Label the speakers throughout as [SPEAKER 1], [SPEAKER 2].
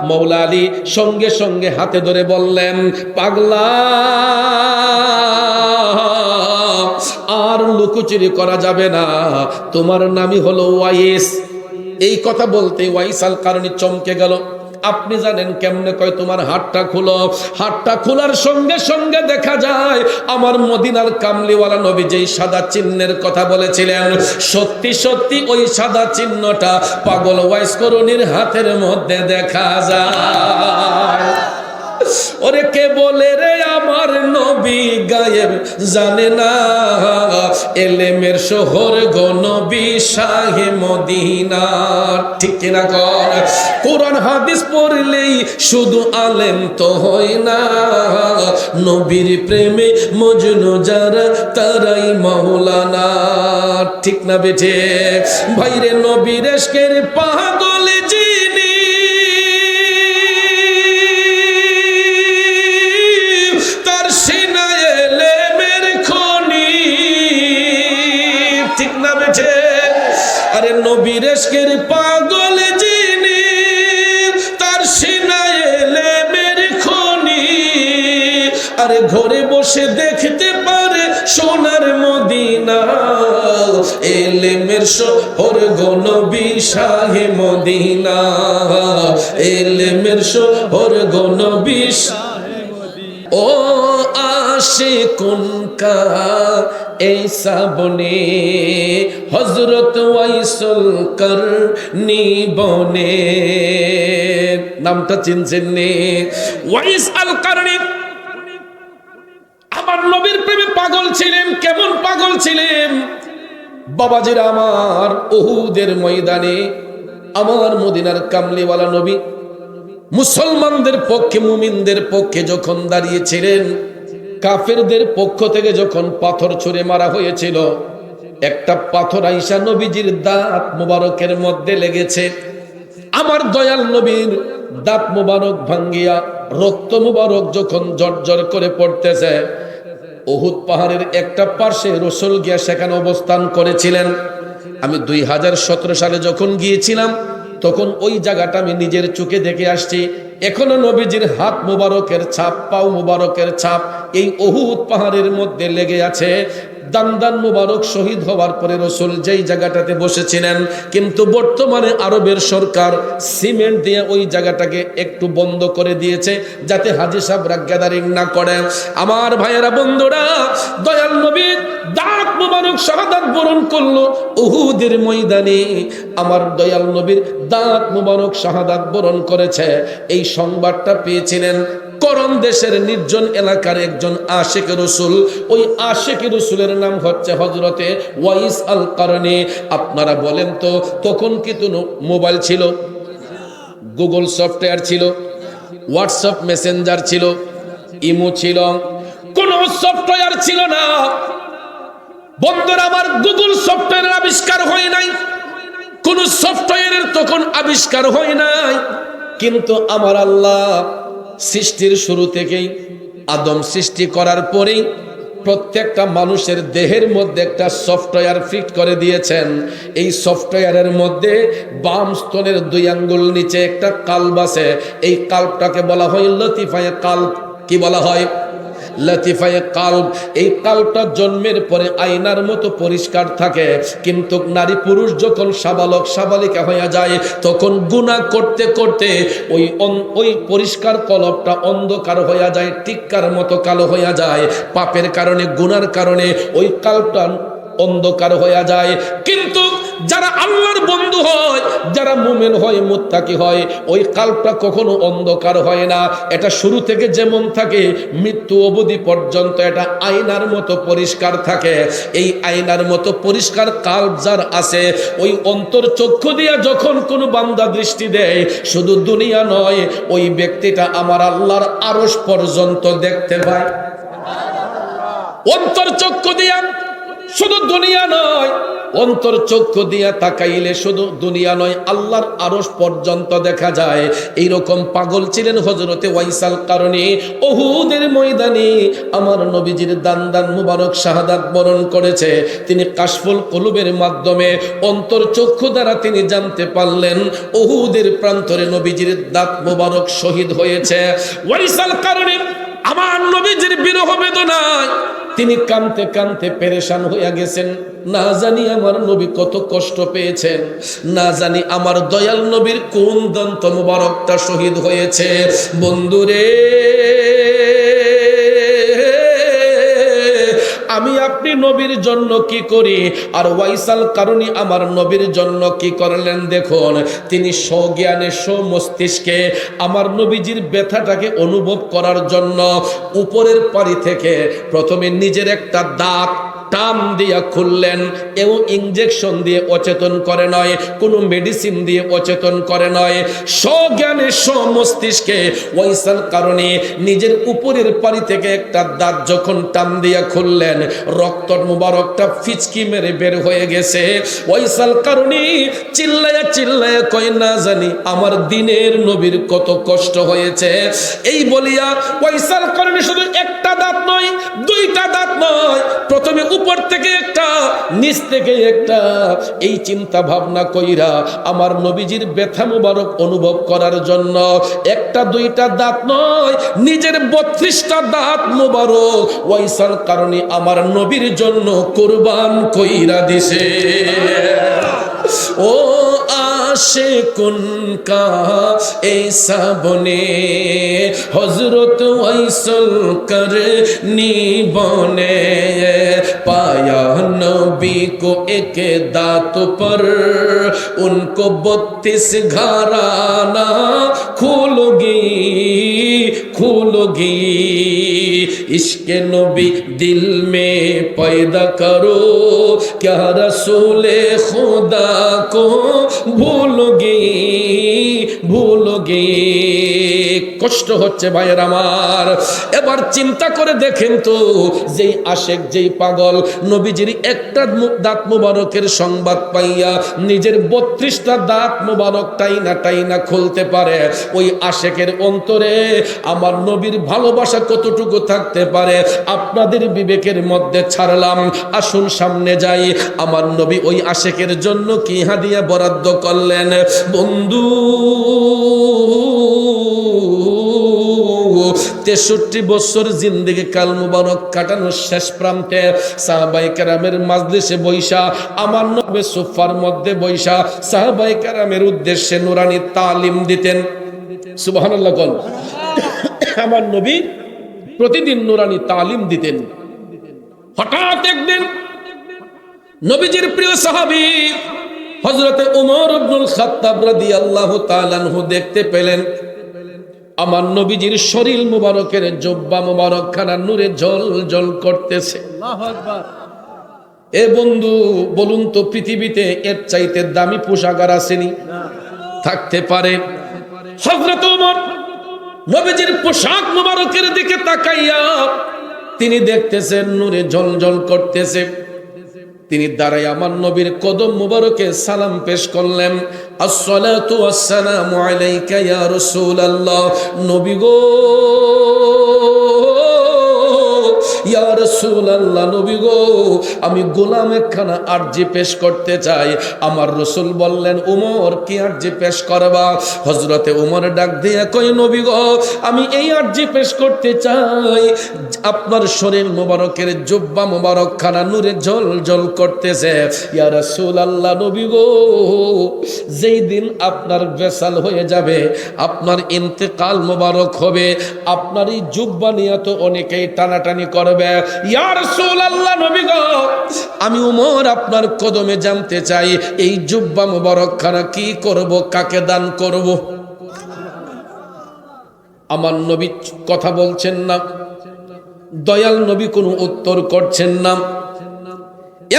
[SPEAKER 1] মৌলা আলী সঙ্গে সঙ্গে হাতে ধরে বললেন, পাগলা, আর লুকোচুরি করা যাবে না, তোমার নামই হলো ওয়াইস। এই কথা বলতে ওয়াইস আল কারনী চমকে গেল। আপনি জানেন কেমনে? কয় তোমার হাতটা খুলো। হাতটা খোলার সঙ্গে সঙ্গে দেখা যায় আমার মদিনার কামলিওয়ালা নবী যেই সাদা চিহ্নের কথা বলেছিলেন, সত্যি সত্যি ওই সাদা চিহ্নটা পাগল ওয়াইস করণীর হাতের মধ্যে দেখা যায়। ওরে কে বলে রে আমার নবী গায়েব জানে না, এলেমের শহর গো নবী শাহে মদিনা। ঠিক কিনা কর? কোরআন হাদিস পড়লেই শুধু আলেম তো হয় না, নবীর প্রেমে মজনু যারা তারাই মাওলানা। ঠিক না বেঠে? ভাইরে নবীর ইশকের পাগল যিনি, আরে নবীর ইশকের পাগল যিনি, তার সিনায় এলেমের খনি। আরে ঘরে বসে দেখতে পারে সোনার মদিনা, এলেমের শহর গো নবী শাহে মদিনা, এলেমের শহর গো নবী শাহে মদিনা। ও আশিকুন কা ऐसा बने हजरत ওয়াইসুল করনি বনে। নামটা চিনছেন নে? ওয়াইস আল কারনী আমার নবীর প্রেমে পাগল ছিলেন। কেমন পাগল ছিলেন বাবাজিরা আমার? উহুদের ময়দানে আমার মদিনার কামলিওয়ালা নবী মুসলমানদের পক্ষে, মুমিনদের পক্ষে যখন দাঁড়িয়েছিলেন, কাফেরদের পক্ষ থেকে যখন পাথর ছুঁড়ে মারা হয়েছিল, একটা পাথর আইসা নবীজির দাঁত মুবারকের মধ্যে লেগেছে। আমার দয়াল নবীর দাঁত মুবারক ভাঙ্গিয়া রক্ত মুবারক যখন জর্জর করে পড়তেছে, উহুদ পাহাড়ের একটা পাশে রাসূল গিয়া সেখানে অবস্থান করেছিলেন। আমি 2017 সালে যখন গিয়েছিলাম তখন ওই জায়গাটা আমি নিজের চোখে দেখে আসছি। এখনো নবীজির হাত মুবারকের ছাপ, পাও মুবারকের ছাপ এই উহুদ পাহাড়ের মধ্যে লেগে আছে। দান্দান মুবারক শহীদ হওয়ার পরে রাসূল যেই জায়গাটাতে বসেছিলেন, কিন্তু বর্তমানে আরবের সরকার সিমেন্ট দিয়ে ওই জায়গাটাকে একটু বন্ধ করে দিয়েছে যাতে হাজী সাহেবরা গ্যাদারিং না করে। আমার ভাইয়েরা, বন্ধুরা, দয়াল নবীর দাঁত মুবারক শাহাদাত বরণ করলো উহুদের ময়দানে। আমার দয়াল নবীর দাঁত মুবারক শাহাদাত বরণ করেছে, এই সংবাদটা পেয়েছিলেন করণ দেশের নির্জন এলাকার একজন আশিক রাসূল। ওই আশিক রাসূলের নাম হচ্ছে হযরতে ওয়াইস আল কারনী। আপনারা বলেন তো, তখন কি তো মোবাইল ছিল, গুগল সফটওয়্যার ছিল, হোয়াটসঅ্যাপ মেসেঞ্জার ছিল, ইমো ছিল? কোন সফটওয়্যার ছিল না। বন্ধুরা আমার, গুগল সফটওয়্যারের আবিষ্কার হয় নাই, কোন সফটওয়্যারের তখন আবিষ্কার হয় নাই। কিন্তু আমার আল্লাহ সৃষ্টির শুরু থেকেই, আদম সৃষ্টি করার পরেই প্রত্যেকটা মানুষের দেহের মধ্যে একটা সফটওয়্যার ফিট করে দিয়েছেন। এই সফটওয়্যারের মধ্যে বাম স্তনের 2 আঙ্গুল নিচে একটা কাল্ব আছে। এই কাল্বটাকে বলা হয় লতিফায়ে কাল্ব। কি বলা হয়? লতিফায়ে কাল্ব। এই কাল্বটা জন্মের পরে আয়নার মতো পরিষ্কার থাকে, কিন্তু নারী পুরুষ যখন সাবালক সাবালিকা হয়ে যায় তখন গুনাহ করতে করতে ওই পরিষ্কার কলবটা অন্ধকার হয়ে যায়, টিক্কার মতো কালো হয়ে যায়। পাপের কারণে, গুনার কারণে ওই কাল্বটা অন্ধকার হয়ে যায়। কিন্তু যারা আল্লাহর বন্ধু হয়, যারা মুমিন হয়, মুত্তাকি হয়, ওই কাল্বটা কখনো অন্ধকার হয় না। এটা শুরু থেকে যেমন থাকে মৃত্যু অবধি পর্যন্ত এটা আয়নার মতো পরিষ্কার থাকে। এই আয়নার মতো পরিষ্কার কাল্ব যার আছে, ওই অন্তর চক্ষু দিয়া যখন কোনো বান্দা দৃষ্টি দেয়, শুধু দুনিয়া নয়, ওই ব্যক্তিটা আমার আল্লাহর আরশ পর্যন্ত দেখতে পায়। অন্তর চক্ষু দিয়া শুধু দুনিয়া নয়, অন্তর চক্ষু দিয়া তাকাইলে শুধু দুনিয়া নয়, আল্লাহর আরশ পর্যন্ত দেখা যায়। এইরকম পাগল ছিলেন হযরতে ওয়াইসাল কারণী। উহুদের ময়দানে আমার নবীজির দান দান মুবারক শাহাদাত বরণ করেছে। তিনি কাশফুল কুলুবের মাধ্যমে অন্তর চক্ষু দ্বারা তিনি জানতে পারলেন উহুদের প্রান্তরে নবীজির দাঁত মুবারক শহীদ হয়েছে। ওয়াইসাল কারণী আমার নবীজির বিরহ বেদনায় তিনি কাঁদতে কাঁদতে পেরেশান হয়ে গেছেন। না জানি আমার নবী কত কষ্ট পেয়েছেন, না জানি আমার দয়াল নবীর কোন দন্ত মুবারকটা শহীদ হয়েছে। বন্ধুরে, আমি আপনি নবীর জন্য কি করি, আর ওয়াইসাল কারণী আমার নবীর জন্য কি করলেন দেখুন। তিনি স্বজ্ঞানে মস্তিষ্কে আমার নবীজির ব্যথাটাকে অনুভব করার জন্য উপরের পারি থেকে প্রথমে নিজের একটা দাঁত টান দিয়া খুললেন, এবং ইনজেকশন দিয়ে অচেতন করে নয়, কোনো মেডিসিন দিয়ে অচেতন করে নয়, স্বজ্ঞানে মস্তিষ্কে ওয়াইসাল কারণে নিজের উপরের পারি থেকে একটা দাঁত যখন টান দিয়া খুললেন, রক্ত মুবারকটা ফিচকি মেরে বের হয়ে গেছে। ওয়াইসাল কারণে চিল্লায়া চিল্লায়া কয়, না জানি আমার দিনের নবীর কত কষ্ট হয়েছে। এই বলিয়া ওয়াইসাল কারণে শুধু একটা দাঁত নয়, দুইটা দাঁত নয়, প্রথমে উপর থেকে একটা, নিচ থেকে একটা, এই চিন্তা ভাবনা কইরা আমার নবীজির ব্যথা মুবারক অনুভব করার জন্য একটা দুইটা দাঁত নয়, নিজের 32টা দাঁত মুবারক ওয়াইসাল কারণে আমার নবীর জন্য কুরবান কইরা দিছে। ও आशिकुन का ऐसा बने हजरत वैसल करनी बने पाया नबी को एक दात पर उनको 32 घराना खोलोगी खोलोगी इश्क नबी दिल में पैदा करो क्या रसूले खुदा को भूलोगी भूलोगी। কষ্ট হচ্ছে ভাইয়ের আমার। এবার চিন্তা করে দেখেন তো, যেই আশেক যেই পাগল নবীজির একটা দাঁত মুবারকের সংবাদ পাইয়া নিজের 32টা দাঁত মুবারক টাইনা টাইনা খুলতে পারে, ওই আশেকের অন্তরে আমার নবীর ভালোবাসা কতটুকু থাকতে পারে আপনাদের বিবেকের মধ্যে ছাড়লাম। আসুন সামনে যাই, আমার নবী ওই আশেকের জন্য কি হাদিয়া বরাদ্দ করলেন বন্ধু। 63 বছর জিন্দেগি কাল মুবারক কাটানোর শেষ প্রান্তে সাহাবায়ে কেরামের মাজলিসে বৈশা, আমার নবী সুফার মধ্যে বৈশা সাহাবায়ে কেরামের উদ্দেশ্যে নুরানি তালিম দিতেন। সুবহানাল্লাহ বল। আমার নবী প্রতিদিন নুরানি তালিম দিতেন। হঠাৎ একদিন নবীজির প্রিয় সাহাবী হযরতে ওমর ইবনুল খাত্তাব রাদিয়াল্লাহু তাআলা আনহু দেখতে পেলেন আমার নবীজির শরীর মুবারকের জুব্বা মুবারকখানা নূরে ঝলঝল করতেছে। আল্লাহু আকবার। এ বন্ধু, বলুন তো পৃথিবীতে এর চাইতে দামি পোশাক আসেনি? থাকতে পারে? হযরত ওমর নবীজির পোশাক মুবারকের দিকে তাকাইয়া তিনি দেখতেছেন নূরে ঝলঝল করতেছে। তিনি দাঁড়ায় আমার নবীর কদম মুবারকে সালাম পেশ করলেন। আসসালাতু ওয়াসসালামু আলাইকা ইয়া রাসূলুল্লাহ। নবী গো, ইয়া রাসূলুল্লাহ, নবী গো, আমি গোলাম একখানা আরজি পেশ করতে চাই। আমার রাসূল বললেন, ওমর কি আরজি পেশ করবা? হযরতে ওমর ডাক দিয়ে কয়, নবী গো, আমি এই আরজি পেশ করতে চাই, আপনার শরীর মুবারকের জুব্বা মুবারকখানা নূরে ঝলঝল করতেছে। ইয়া রাসূলুল্লাহ, নবী গো, যেই দিন আপনার বেসাল হয়ে যাবে, আপনার ইন্তেকাল মুবারক হবে, আপনার এই জুব্বা নিয়ে তো অনেকেই টানাটানি করবে। ইয়া রাসূলুল্লাহ, নবী গো, আমি ওমর আপনার কদমে জানতে চাই, এই জুব্বা মুবারকখানা কি করব, কাকে দান করব? আমার নবী কথা বলছেন না, দয়াল নবী কোনো উত্তর করছেন না।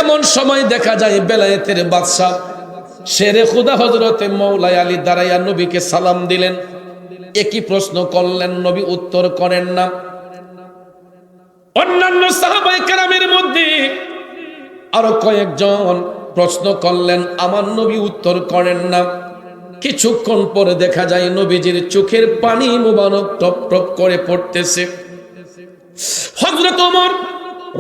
[SPEAKER 1] এমন সময় দেখা যায় বেলায়েতের বাদশা শেরে খুদা হযরতে মওলাই আলী দাঁড়াইয়া নবীকে সালাম দিলেন। একই প্রশ্ন করলেন, নবী উত্তর করেন না। অন্যান্য সাহাবায়ে কেরামের মধ্যে আরো কয়েকজন প্রশ্ন করলেন, আমার নবী উত্তর করেন না। কিছুক্ষণ পরে দেখা যায় নবীজির চোখের পানি মুবারক টপ টপ করে পড়তেছে। হযরত ওমর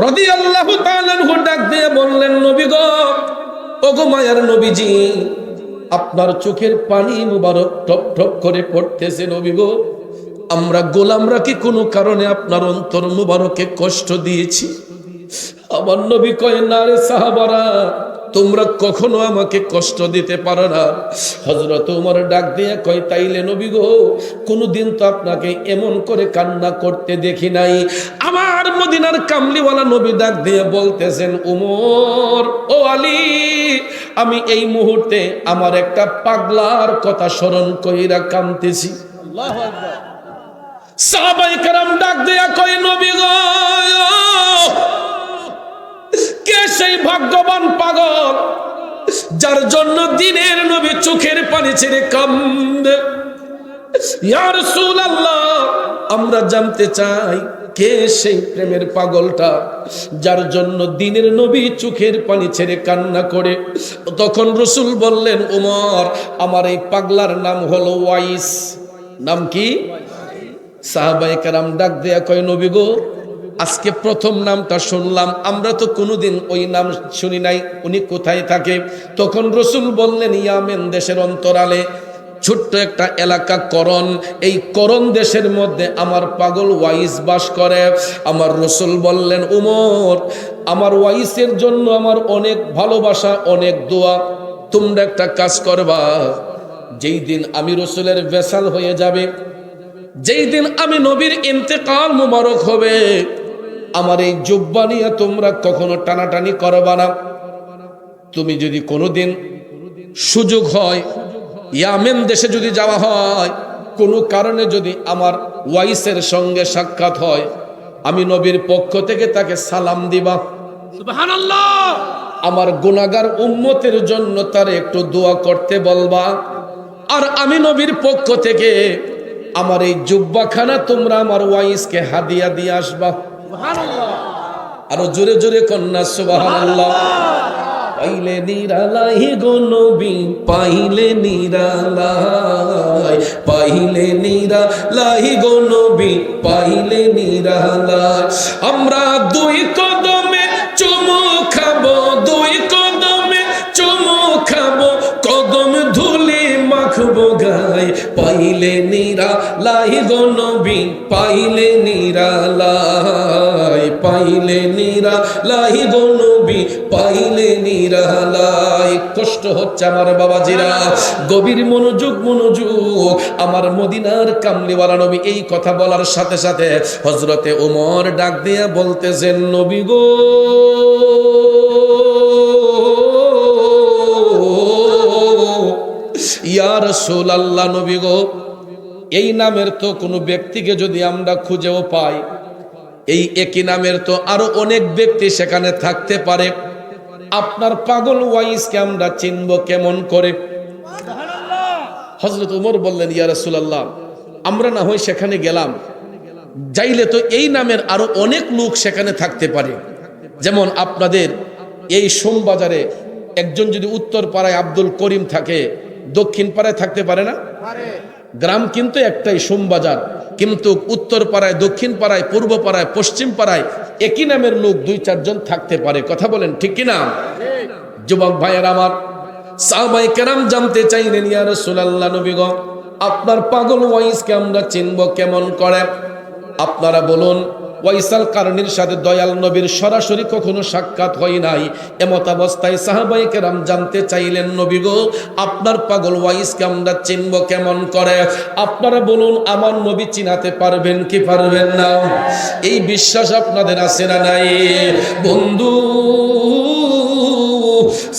[SPEAKER 1] রাদিয়াল্লাহু তাআলা আনহু ডাক দিয়ে বললেন, নবী গো, ওগো মায়ার নবীজি, আপনার চোখের পানি মুবারক টপ টপ করে পড়তেছে। নবী গো, আমরা গোলামরা কি কোনো কারণে আপনার অন্তর মুবারকে কষ্ট দিয়েছি? আমার নবী কয়, না রে সাহাবারা, তোমরা কখনো আমাকে কষ্ট দিতে পারো না। হযরত ওমর ডাক দিয়ে কয়, তাইলে নবী গো, কোনদিন তো আপনাকে এমন করে কান্না করতে দেখি নাই। আমার মদিনার কামলিওয়ালা নবী ডাক দিয়ে বলতেছেন, ওমর, ও আলী, আমি এই মুহূর্তে আমার একটা পাগলার কথা স্মরণ কইরা কাঁদতেছি। আল্লাহু আকবার। সাহাবায়ে কেরাম ডাক দিয়া কয়, নবী গো, কে সেই ভাগ্যবান পাগল যার জন্য দিনের নবী চোখের পানি ছেড়ে কান্দে? ইয়া রাসূলুল্লাহ, আমরা জানতে চাই কে সেই প্রেমের পাগলটা যার জন্য দিনের নবী চোখের পানি ছেড়ে কান্না করে? তখন রাসূল বললেন, ওমর, আমার এই পাগলার নাম হলো ওয়াইস। নাম কি? সাহাবায়ে কেরাম ডাক দেয়া কয়, নবী গো, আজকে প্রথম নামটা শুনলাম, আমরা তো কোনোদিন ওই নাম শুনি নাই, উনি কোথায় থাকে? তখন রাসূল বললেন, ইয়ামেন দেশের অন্তরালে ছোট্ট একটা এলাকা করণ, এই করণ দেশের মধ্যে আমার পাগল ওয়াইস বাস করে। আমার রাসূল বললেন, ওমর, আমার ওয়াইসের জন্য আমার অনেক ভালোবাসা, অনেক দোয়া। তোমরা একটা কাজ করবা, যেই দিন আমি রাসূলের ভেসাল হয়ে যাবে, যেই দিন আমি নবীর ইন্তেকাল মুবারক হবে, আমার এই জুব্বা নিয়ে তোমরা কখনো টানাটানি করবা না। তুমি যদি কোনোদিন সুযোগ হয়, ইয়ামেন দেশে যদি যাওয়া হয়, কোনো কারণে যদি আমার ওয়াইসের সঙ্গে সাক্ষাৎ হয়, আমি নবীর পক্ষ থেকে তাকে সালাম দিবা। সুবহানাল্লাহ। আমার গুনাহগার উম্মতের জন্য তার একটু দোয়া করতে বলবা। আর আমি নবীর পক্ষ থেকে আমার এই জুব্বাখানা তোমরা আমার ওয়াইসকে হাদিয়া দিয়ে আসবা। সুবহানাল্লাহ। আরো জোরে জোরে কন্যা সুবহানাল্লাহ। পাইলে নিরালাই গো নবী, পাইলে নিরালাই, পাইলে নিরালাই গো নবী, পাইলে নিরালাই। আমরা দুই কদমে চুমু খাবো, দুই কদমে চুমু খাবো, কদম ধুলি মাখবো গায়। পাইলে নিরালাই গো নবী, পাইলে নিরালাই, পাইলে নিরালাই গো নবী, পাইলে নিরালাই। কষ্ট হচ্ছে আমার বাবাজিরা, গভীর মনোযোগ, মনোযোগ। আমার মদিনার কামলিওয়ালা নবী এই কথা বলার সাথে সাথে হযরতে ওমর ডাক দিয়ে বলতেছেন, নবী গো, ইয়া রাসূলুল্লাহ, নবী গো, এই নামের তো কোনো ব্যক্তিকে যদি আমরা খুঁজেও পাই, এই একই নামের তো আরো অনেক ব্যক্তি সেখানে থাকতে পারে। আপনার পাগল ওয়াইসকে আমরা চিনব কেমন করে? হযরত ওমর বললেন, ইয়া রাসূলুল্লাহ, আমরা না হয় সেখানে গেলাম, যাইলে তো এই নামের আরো অনেক লোক সেখানে থাকতে পারে। যেমন আপনাদের এই সোমবাজারে একজন যদি উত্তর পাড়ায় আব্দুল করিম থাকে, দক্ষিণ পাড়ায় থাকতে পারে না? গ্রাম কিন্তু একটাই, সোমবাজার, কিন্তু উত্তর পাড়ায়, দক্ষিণ পাড়ায়, পূর্ব পাড়ায়, পশ্চিম পাড়ায় একই নামের লোক দুই চারজন থাকতে পারে। কথা বলেন ঠিক কিনা? যুবক ভাইয়ের আমার, সাহাবায়ে কেরাম জানতে চাইলেন, ইয়া রাসূলুল্লাহ, নবী গো, আপনার পাগল ওয়াইসকে আমরা চিনব কেমন করে? আপনারা বলুন। ওয়াইসাল কারণীর সাথে দয়াল নবীর সরাসরি কখনো সাক্ষাৎ হয় নাই। এমত অবস্থায় সাহাবায়ে কেরাম জানতে চাইলেন, নবী গো, আপনার পাগল ওয়াইসকে আমরা চিনব কেমন করে? আপনারা বলুন, আমার নবী চিনাতে পারবেন কি পারবেন না? এই বিশ্বাস আপনাদের আছে না নাই? বন্ধু,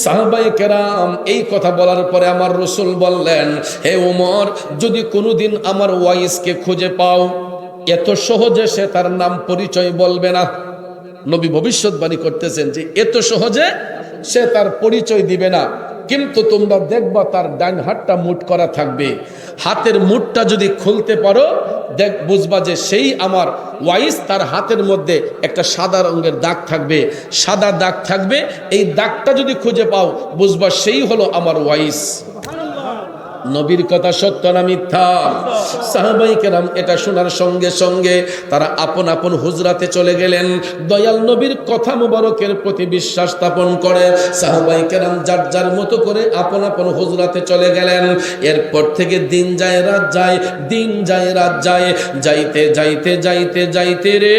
[SPEAKER 1] সাহাবায়ে কেরাম এই কথা বলার পরে আমার রাসূল বললেন, হে ওমর, যদি কোনোদিন আমার ওয়াইসকে খুঁজে পাও, এত সহজে সে তার নাম পরিচয় বলবে না। নবী ভবিষ্যৎবাণী করতেছেন যে এত সহজে সে তার পরিচয় দিবে না। কিন্তু তোমরা দেখবা তার ডান হাতটা মুঠ করা থাকবে। হাতের মুঠটা যদি খুলতে পারো বুঝবা যে সেই আমার ওয়াইস। তার হাতের মধ্যে একটা সাদা রঙের দাগ থাকবে, সাদা দাগ থাকবে। এই দাগটা যদি খুঁজে পাও বুঝবা সেই হলো আমার ওয়াইস। নবীর কথা সত্য না মিথ্যা? সাহাবায়ে কেরাম এটা শোনার সঙ্গে সঙ্গে তারা আপন আপন হুজরাতে চলে গেলেন। দয়াল নবীর কথা মুবারকের প্রতি বিশ্বাস স্থাপন করে সাহাবায়ে কেরাম যার যার মতো করে আপন আপন হুজরাতে চলে গেলেন। এরপর থেকে দিন যায় রাত যায়, দিন যায় রাত যায়, যাইতে যাইতে যাইতে যাইতে রে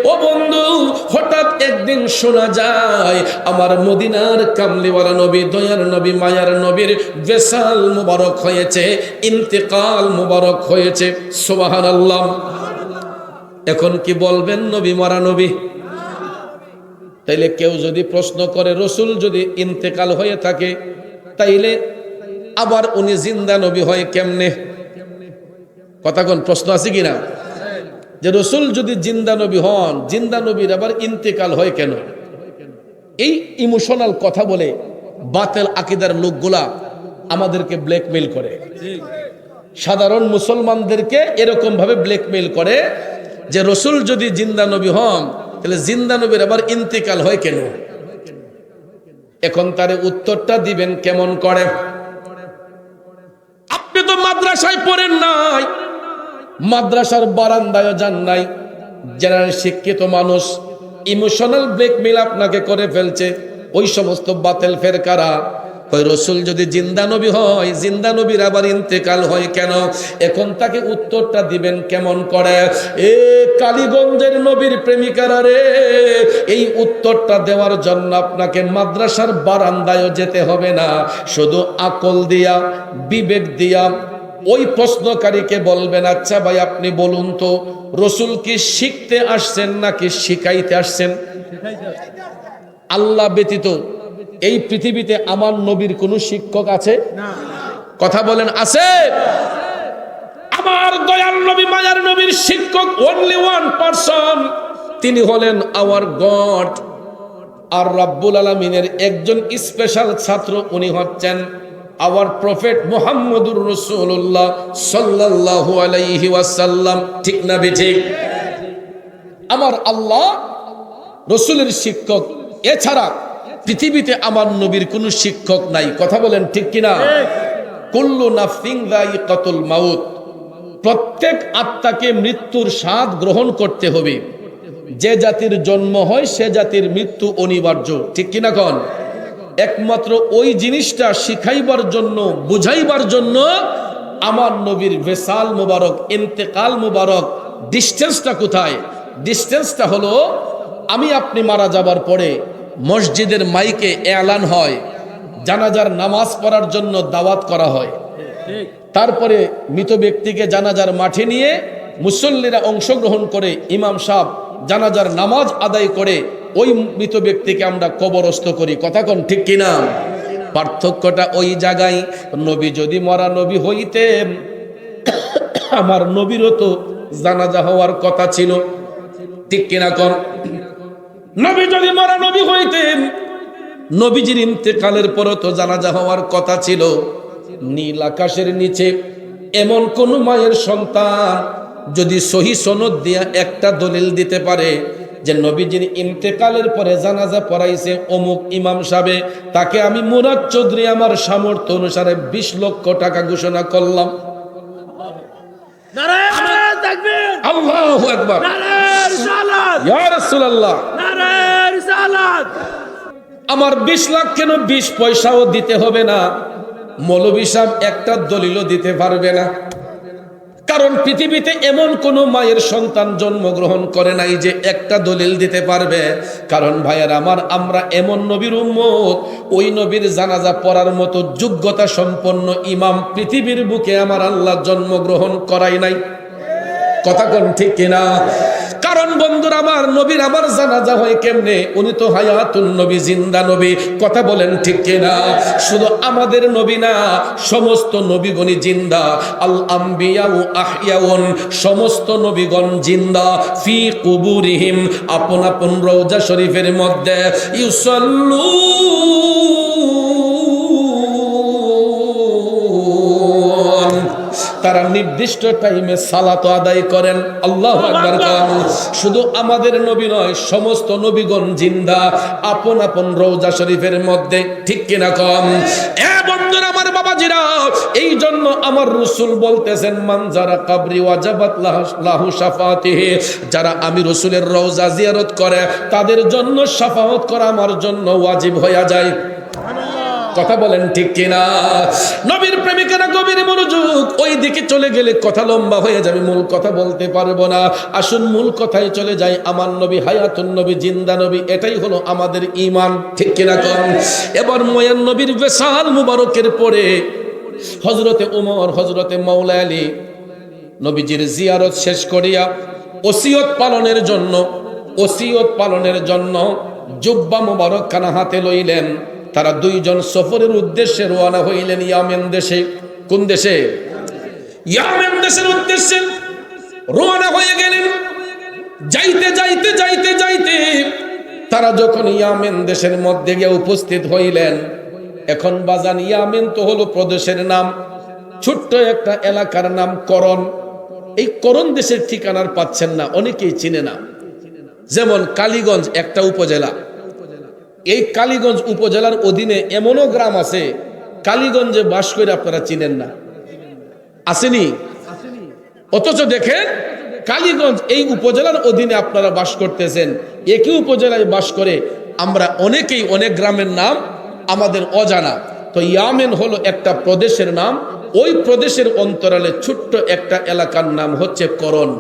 [SPEAKER 1] ও বন্ধু, হঠাৎ একদিন শোনা যায় আমার মদিনার কামলিওয়ালা নবী, দয়ার নবী, মায়ার নবীর বেসাল মুবারক হয়েছে, ইন্তেকাল মুবারক হয়েছে। সুবহানাল্লাহ। এখন কি বলবেন নবী মারা নবী? তাইলে কেউ যদি প্রশ্ন করে রসুল যদি ইন্তেকাল হয়ে থাকে তাইলে আবার উনি জিন্দা নবী হয় কেমনে? কথা কোন প্রশ্ন আছে কিনা? যে রসুল যদি জিন্দা নবী হন, জিন্দা নবীর আবার ইন্তেকাল হয় কেন? এই ইমোশনাল কথা বলে বাতিল আকীদার লোকগুলা আমাদেরকে ব্ল্যাকমেইল করে, সাধারণ মুসলমানদেরকে এরকম ভাবে ব্ল্যাকমেইল করে যে রসুল যদি জিন্দা নবী হন তাহলে জিন্দা নবীর আবার ইন্তেকাল হয় কেন? এখন তার উত্তরটা দিবেন কেমন করে? আপনি তো মাদ্রাসায় পড়েন নাই, মাদ্রাসার বারান্দায় যান নাই, জেনারেল শিক্ষিত মানুষ ইমোশনাল ব্ল্যাকমেইল আপনাকে করে ফেলছে। ওই সমস্ত বাতিল ফেরকারা ওই রসুল যদি জিন্দা নবী হয়, জিন্দা নবীর আবার ইন্তেকাল হয় কেন? এখন তাকে উত্তরটা দিবেন কেমন করে? এ কালীগঞ্জের নবীর প্রেমিকারা রে, এই উত্তরটা দেওয়ার জন্য আপনাকে মাদ্রাসার বারান্দায় যেতে হবে না, শুধু আকল দিয়া, বিবেক দিয়া ওই প্রশ্নকারীকে বলবেন, আচ্ছা ভাই আপনি বলুন তো রসুল কি শিখতে আসছেন নাকি শিখাইতে আসছেন? আল্লাহ ব্যতীত এই পৃথিবীতে আমার নবীর কোন শিক্ষক আছে? কথা বলেন আছে? আমার দয়াল নবী মায়ার নবীর শিক্ষক অনলি ওয়ান পারসন, তিনি হলেন আওয়ার গড। আর রাব্বুল আলামিনের একজন স্পেশাল ছাত্র, উনি হচ্ছেন আওয়ার প্রফেট মুহাম্মদুর রাসূলুল্লাহ সাল্লাল্লাহু আলাইহি ওয়াসাল্লাম। ঠিক না বেঠিক? আমার আল্লাহ রসুলের শিক্ষক, এছাড়া পৃথিবীতে আমার নবীর কোনো শিক্ষক নাই। কথা বলেন ঠিক কিনা? কুল্লু নাফসিন যায়িকাতুল মাউত, প্রত্যেক আত্মাকে মৃত্যুর স্বাদ গ্রহণ করতে হবে। যে জাতির জন্ম হয় সে জাতির মৃত্যু অনিবার্য। ঠিক কিনা কোন? একমাত্র ওই জিনিসটা শিখাইবার জন্য, বুঝাইবার জন্য আমার নবীর ভেসাল মুবারক, ইন্তেকাল মুবারক। ডিস্টেন্সটা কোথায়? ডিস্টেন্সটা হলো আমি আপনি মারা যাবার পরে মসজিদের মাইকে এলান হয়, জানাজার নামাজ পড়ার জন্য দাওয়াত করা হয়, তারপরে মৃত ব্যক্তিকে জানাজার মাঠে নিয়ে মুসল্লিরা অংশগ্রহণ করে ইমাম সাহেব জানাজার নামাজ আদায় করে ওই মৃত ব্যক্তিকে আমরা কবরস্থ করি। কথা কোন ঠিক কিনা? পার্থক্যটা ওই জায়গায়। নবী যদি মরা নবী হইতেন, আমার নবীরও তো জানাজা হওয়ার কথা ছিল। ঠিক কিনা কোন? নবী যদি মরা নবী হইতেন, নবীজির ইন্তেকালের পরও তো জানাজা হওয়ার কথা ছিল। নীল আকাশের নিচে এমন কোন মায়ের সন্তান যদি সহি সনদ দিয়া একটা দলিল দিতে পারে যে নবীজির ইন্তেকালের পরে জানাজা পড়াইছে অমুক ইমাম সাহেব, তাকে আমি মুরাদ চৌধুরী আমার সামর্থ্য অনুসারে 20 লক্ষ টাকা ঘোষণা করলাম। আল্লাহু আকবার, ইয়া রাসূলুল্লাহ, আমার 20 লাখ কেন 20 পয়সাও দিতে হবে না, মৌলভী সাহেব একটা দলিলও দিতে পারবে না। কারণ পৃথিবীতে এমন কোন মায়ের সন্তান জন্মগ্রহণ করে নাই যে একটা দলিল দিতে পারবে। কারণ ভাইয়ের আমার, আমরা এমন নবীর উম্মত, ওই নবীর জানাজা পড়ার মতো যোগ্যতা সম্পন্ন ইমাম পৃথিবীর বুকে আমার আল্লাহ জন্মগ্রহণ করাই নাই। কথা কোন ঠিক কিনা? কারণ বন্ধুরা আমার, নবীর আমার জানাজা হয় কেমনে? উনি তো হায়াতুন নবী, জিন্দা নবী। কথা বলেন ঠিক কিনা? শুধু আমাদের নবী না, সমস্ত নবীগণই জিন্দা। আল আম্বিয়াউ আহইয়াউন, সমস্ত নবীগণ জিন্দা। ফি কুবুরিহিম, আপন আপন রওজা শরীফের মধ্যে। ইউসাল্লু তারা নির্দিষ্ট টাইমে সালাত আদায় করেন। আল্লাহু আকবার। শুধু আমাদের নবী নয়, সমস্ত নবীগণ জিন্দা আপন আপন রওজা শরীফের মধ্যে, ঠিক কিনা কম? এ বন্ধুরা আমার, বাবাজিরা, এই জন্য আমার রাসূল বলতেছেন, মান যারা কবরি ওয়াজাবাত লাহু শাফাতিহি, যারা আমি রাসূলের রওজা জিয়ারত করে তাদের জন্য শাফাআত করা আমার জন্য ওয়াজিব হয়ে যায়। কথা বলেন ঠিক কিনা? নবীর প্রেমিকেরা গভীর মনোযোগ, ওই দিকে চলে গেলে কথা লম্বা হয়ে যাবে, মূল কথা বলতে পারবো না। আসুন মূল কথায় চলে যাই। আমার নবী হায়াতুন নবী, জিন্দা নবী, এটাই হলো আমাদের ঈমান, ঠিক কিনা কম? এবার ময়ান নবীর বিশাল মুবারকের পরে হযরতে ওমর, হযরতে মাওলা আলী নবীজির জিয়ারত শেষ করিয়া ওসিয়ত পালনের জন্য জুব্বা মুবারক খানা হাতে লইলেন। তারা দুইজন সফরের উদ্দেশ্যে রওনা হইলেন ইয়ামেন দেশে। কোন দেশে? ইয়ামেন দেশের উদ্দেশ্যে রওনা হয়ে গেলেন। যাইতে যাইতে যাইতে যাইতে তারা যখন ইয়ামেন দেশের মধ্যে গিয়ে উপস্থিত হইলেন, এখন বাজান ইয়ামেন তো হলো প্রদেশের নাম, ছোট্ট একটা এলাকার নাম করন। এই করন দেশের ঠিকানার পাচ্ছেন না, অনেকেই চিনে না। যেমন কালীগঞ্জ একটা উপজেলা, এই কালীগঞ্জ উপজেলার অধীনে এমনও গ্রাম আছে কালীগঞ্জে বাস করে আপনারা চিনেন না, আসেনি? অথচ দেখেন কালীগঞ্জ এই উপজেলার অধীনে আপনারা বাস করতেছেন, একই উপজেলায় বাস করে আমরা অনেকেই অনেক গ্রামের নাম আমাদের অজানা। তো ইয়ামেন হলো একটা প্রদেশের নাম, ওই প্রদেশের অন্তরালে ছোট্ট একটা এলাকার নাম হচ্ছে করন।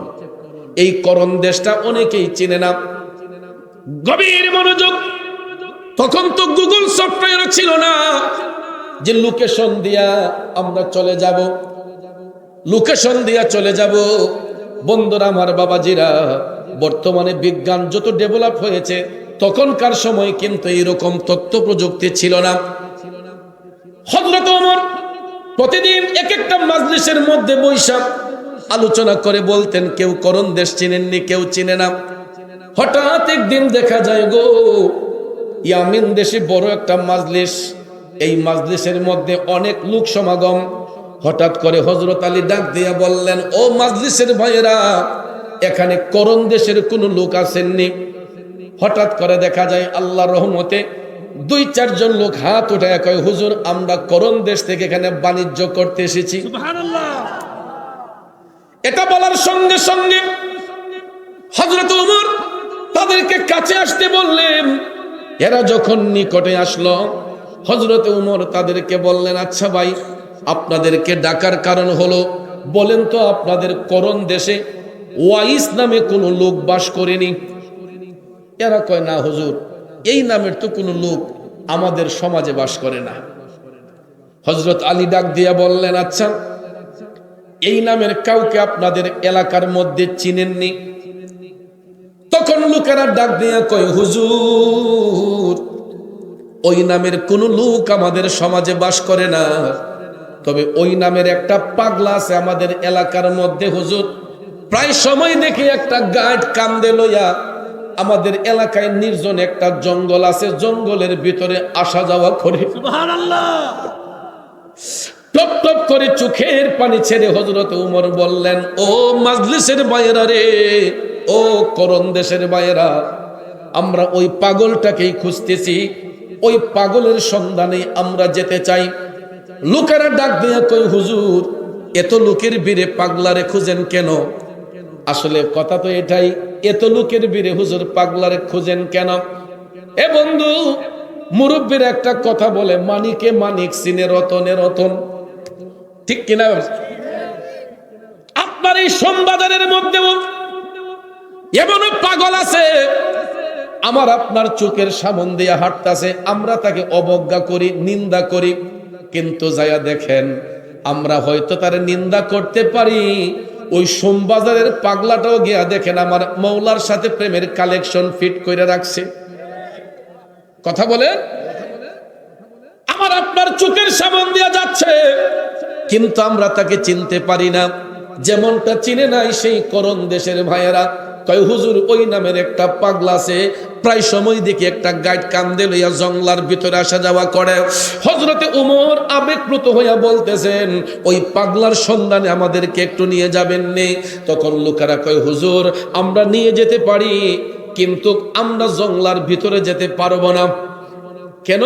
[SPEAKER 1] এই করন দেশটা অনেকেই চিনে না। গভীর মনোযোগ। তখন তো গুগল সফটওয়্যার ছিল না যে লোকেশন দিয়া আমরা চলে যাব, লোকেশন দিয়া চলে যাব। বন্ধুরা আমার, বাবাজিরা, বর্তমানে বিজ্ঞান যত ডেভেলপ হয়েছে, তখনকার সময় কিন্তু এইরকম তথ্য প্রযুক্তি ছিল না। হযরত ওমর প্রতিদিন এক একটা মাজলিসের মধ্যে বৈশা আলোচনা করে বলতেন, কেউ করন দেশ চিনেননি, কেউ চিনে না। হঠাৎ একদিন দেখা যায় গো, ইয়ামিন দেশে বড় একটা মাজলিস, এই মাজলিসের মধ্যে অনেক লোক সমাগম। হঠাৎ করে হযরত আলী ডাক দিয়া বললেন, ও মাজলিসের ভাইয়েরা, এখানে করন দেশের কোনো লোক আসেননি? হঠাৎ করে দেখা যায় আল্লাহর রহমতে 2-4 জন লোক হাত উঠায় কয়, হুজুর, আমরা করন দেশ থেকে এখানে বাণিজ্য করতে এসেছি। সুবহানাল্লাহ। এটা বলার সঙ্গে সঙ্গে হযরত ওমর তাদেরকে কাছে আসতে বললেন। এরা যখন নিকটে আসলো, হযরত ওমর তাদেরকে বললেন, আচ্ছা ভাই, আপনাদেরকে ডাকার কারণ হলো, বলেন তো আপনাদের করন দেশে ওয়াইস নামে কোনো লোক বাস করেনি? এরা কয়, না হুজুর, এই নামের তো কোনো লোক আমাদের সমাজে বাস করে না। হযরত আলী ডাক দিয়া বললেন, আচ্ছা, এই নামের কাউকে আপনাদের এলাকার মধ্যে চিনেননি? তখন লোকেরা ডাক দিয়া কয়, হুজুর, ওই নামের কোনো লোক আমাদের সমাজে বাস করে না, তবে ওই নামের একটা পাগলা আছে আমাদের এলাকার মধ্যে হুজুর। প্রায় সময় দেখি একটা গাইড কান্দে লইয়া আমাদের এলাকায় নির্জন একটা জঙ্গল আছে, জঙ্গলের ভিতরে আসা যাওয়া করে। সুবহানাল্লাহ। টপ টপ করে চোখের পানি ছেড়ে হযরত ওমর বললেন, ও মাজলিসের বাইরা রে, ও করন দেশের বাইরা, আমরা ওই পাগলটাকেই খুঁজতেছি, ওই পাগলের সন্ধানে আমরা যেতে চাই। লোকেরা ডাক দিয়ে কই, হুজুর, এত লোকের ভিড়ে পাগলারে খুঁজেন কেন? আসলে কথা তো এটাই, এত লোকের ভিড়ে হুজুর পাগলারে খুঁজেন কেন? এ বন্ধু, মুরব্বীর একটা কথা বলে, মানিকে মানিক চিনে রতনে রতন, ঠিক কিনা? আপনার এই সোমবাজারের মধ্যেও এমনও পাগল আছে আমার আপনার চোখের সামন দিয়ে হাঁটতাছে, আমরা তাকে অবজ্ঞা করি, নিন্দা করি, কিন্তু যায়া দেখেন আমরা হয়তো তার নিন্দা করতে পারি, ওই সোমবাজারের পাগলাটাও গিয়া দেখেন আমার মৌলার সাথে প্রেমের কালেকশন ফিট করে রাখছে। কথা বলে আমার আপনার চোখের সামন দিয়া যাচ্ছে, কিন্তু আমরা তাকে চিনতে পারি না। যেমনটা চিনে নাই সেই করন দেশের ভাইয়েরা, কয় হুজুর ওই নামের একটা পাগলা আছে, প্রায় সময় দেখি একটা গাইড কান্দে লইয়া জঙ্গলার ভিতরে আসা যাওয়া করে। হযরতে ওমর আবেগপ্রত হইয়া বলতেছেন, ওই পাগলার সন্ধানে আমাদেরকে একটু নিয়ে যাবেন নে? তখন লোকেরা কয়, হুজুর আমরা নিয়ে যেতে পারি, কিন্তু আমরা জঙ্গলার ভিতরে যেতে পারবো না। কেন?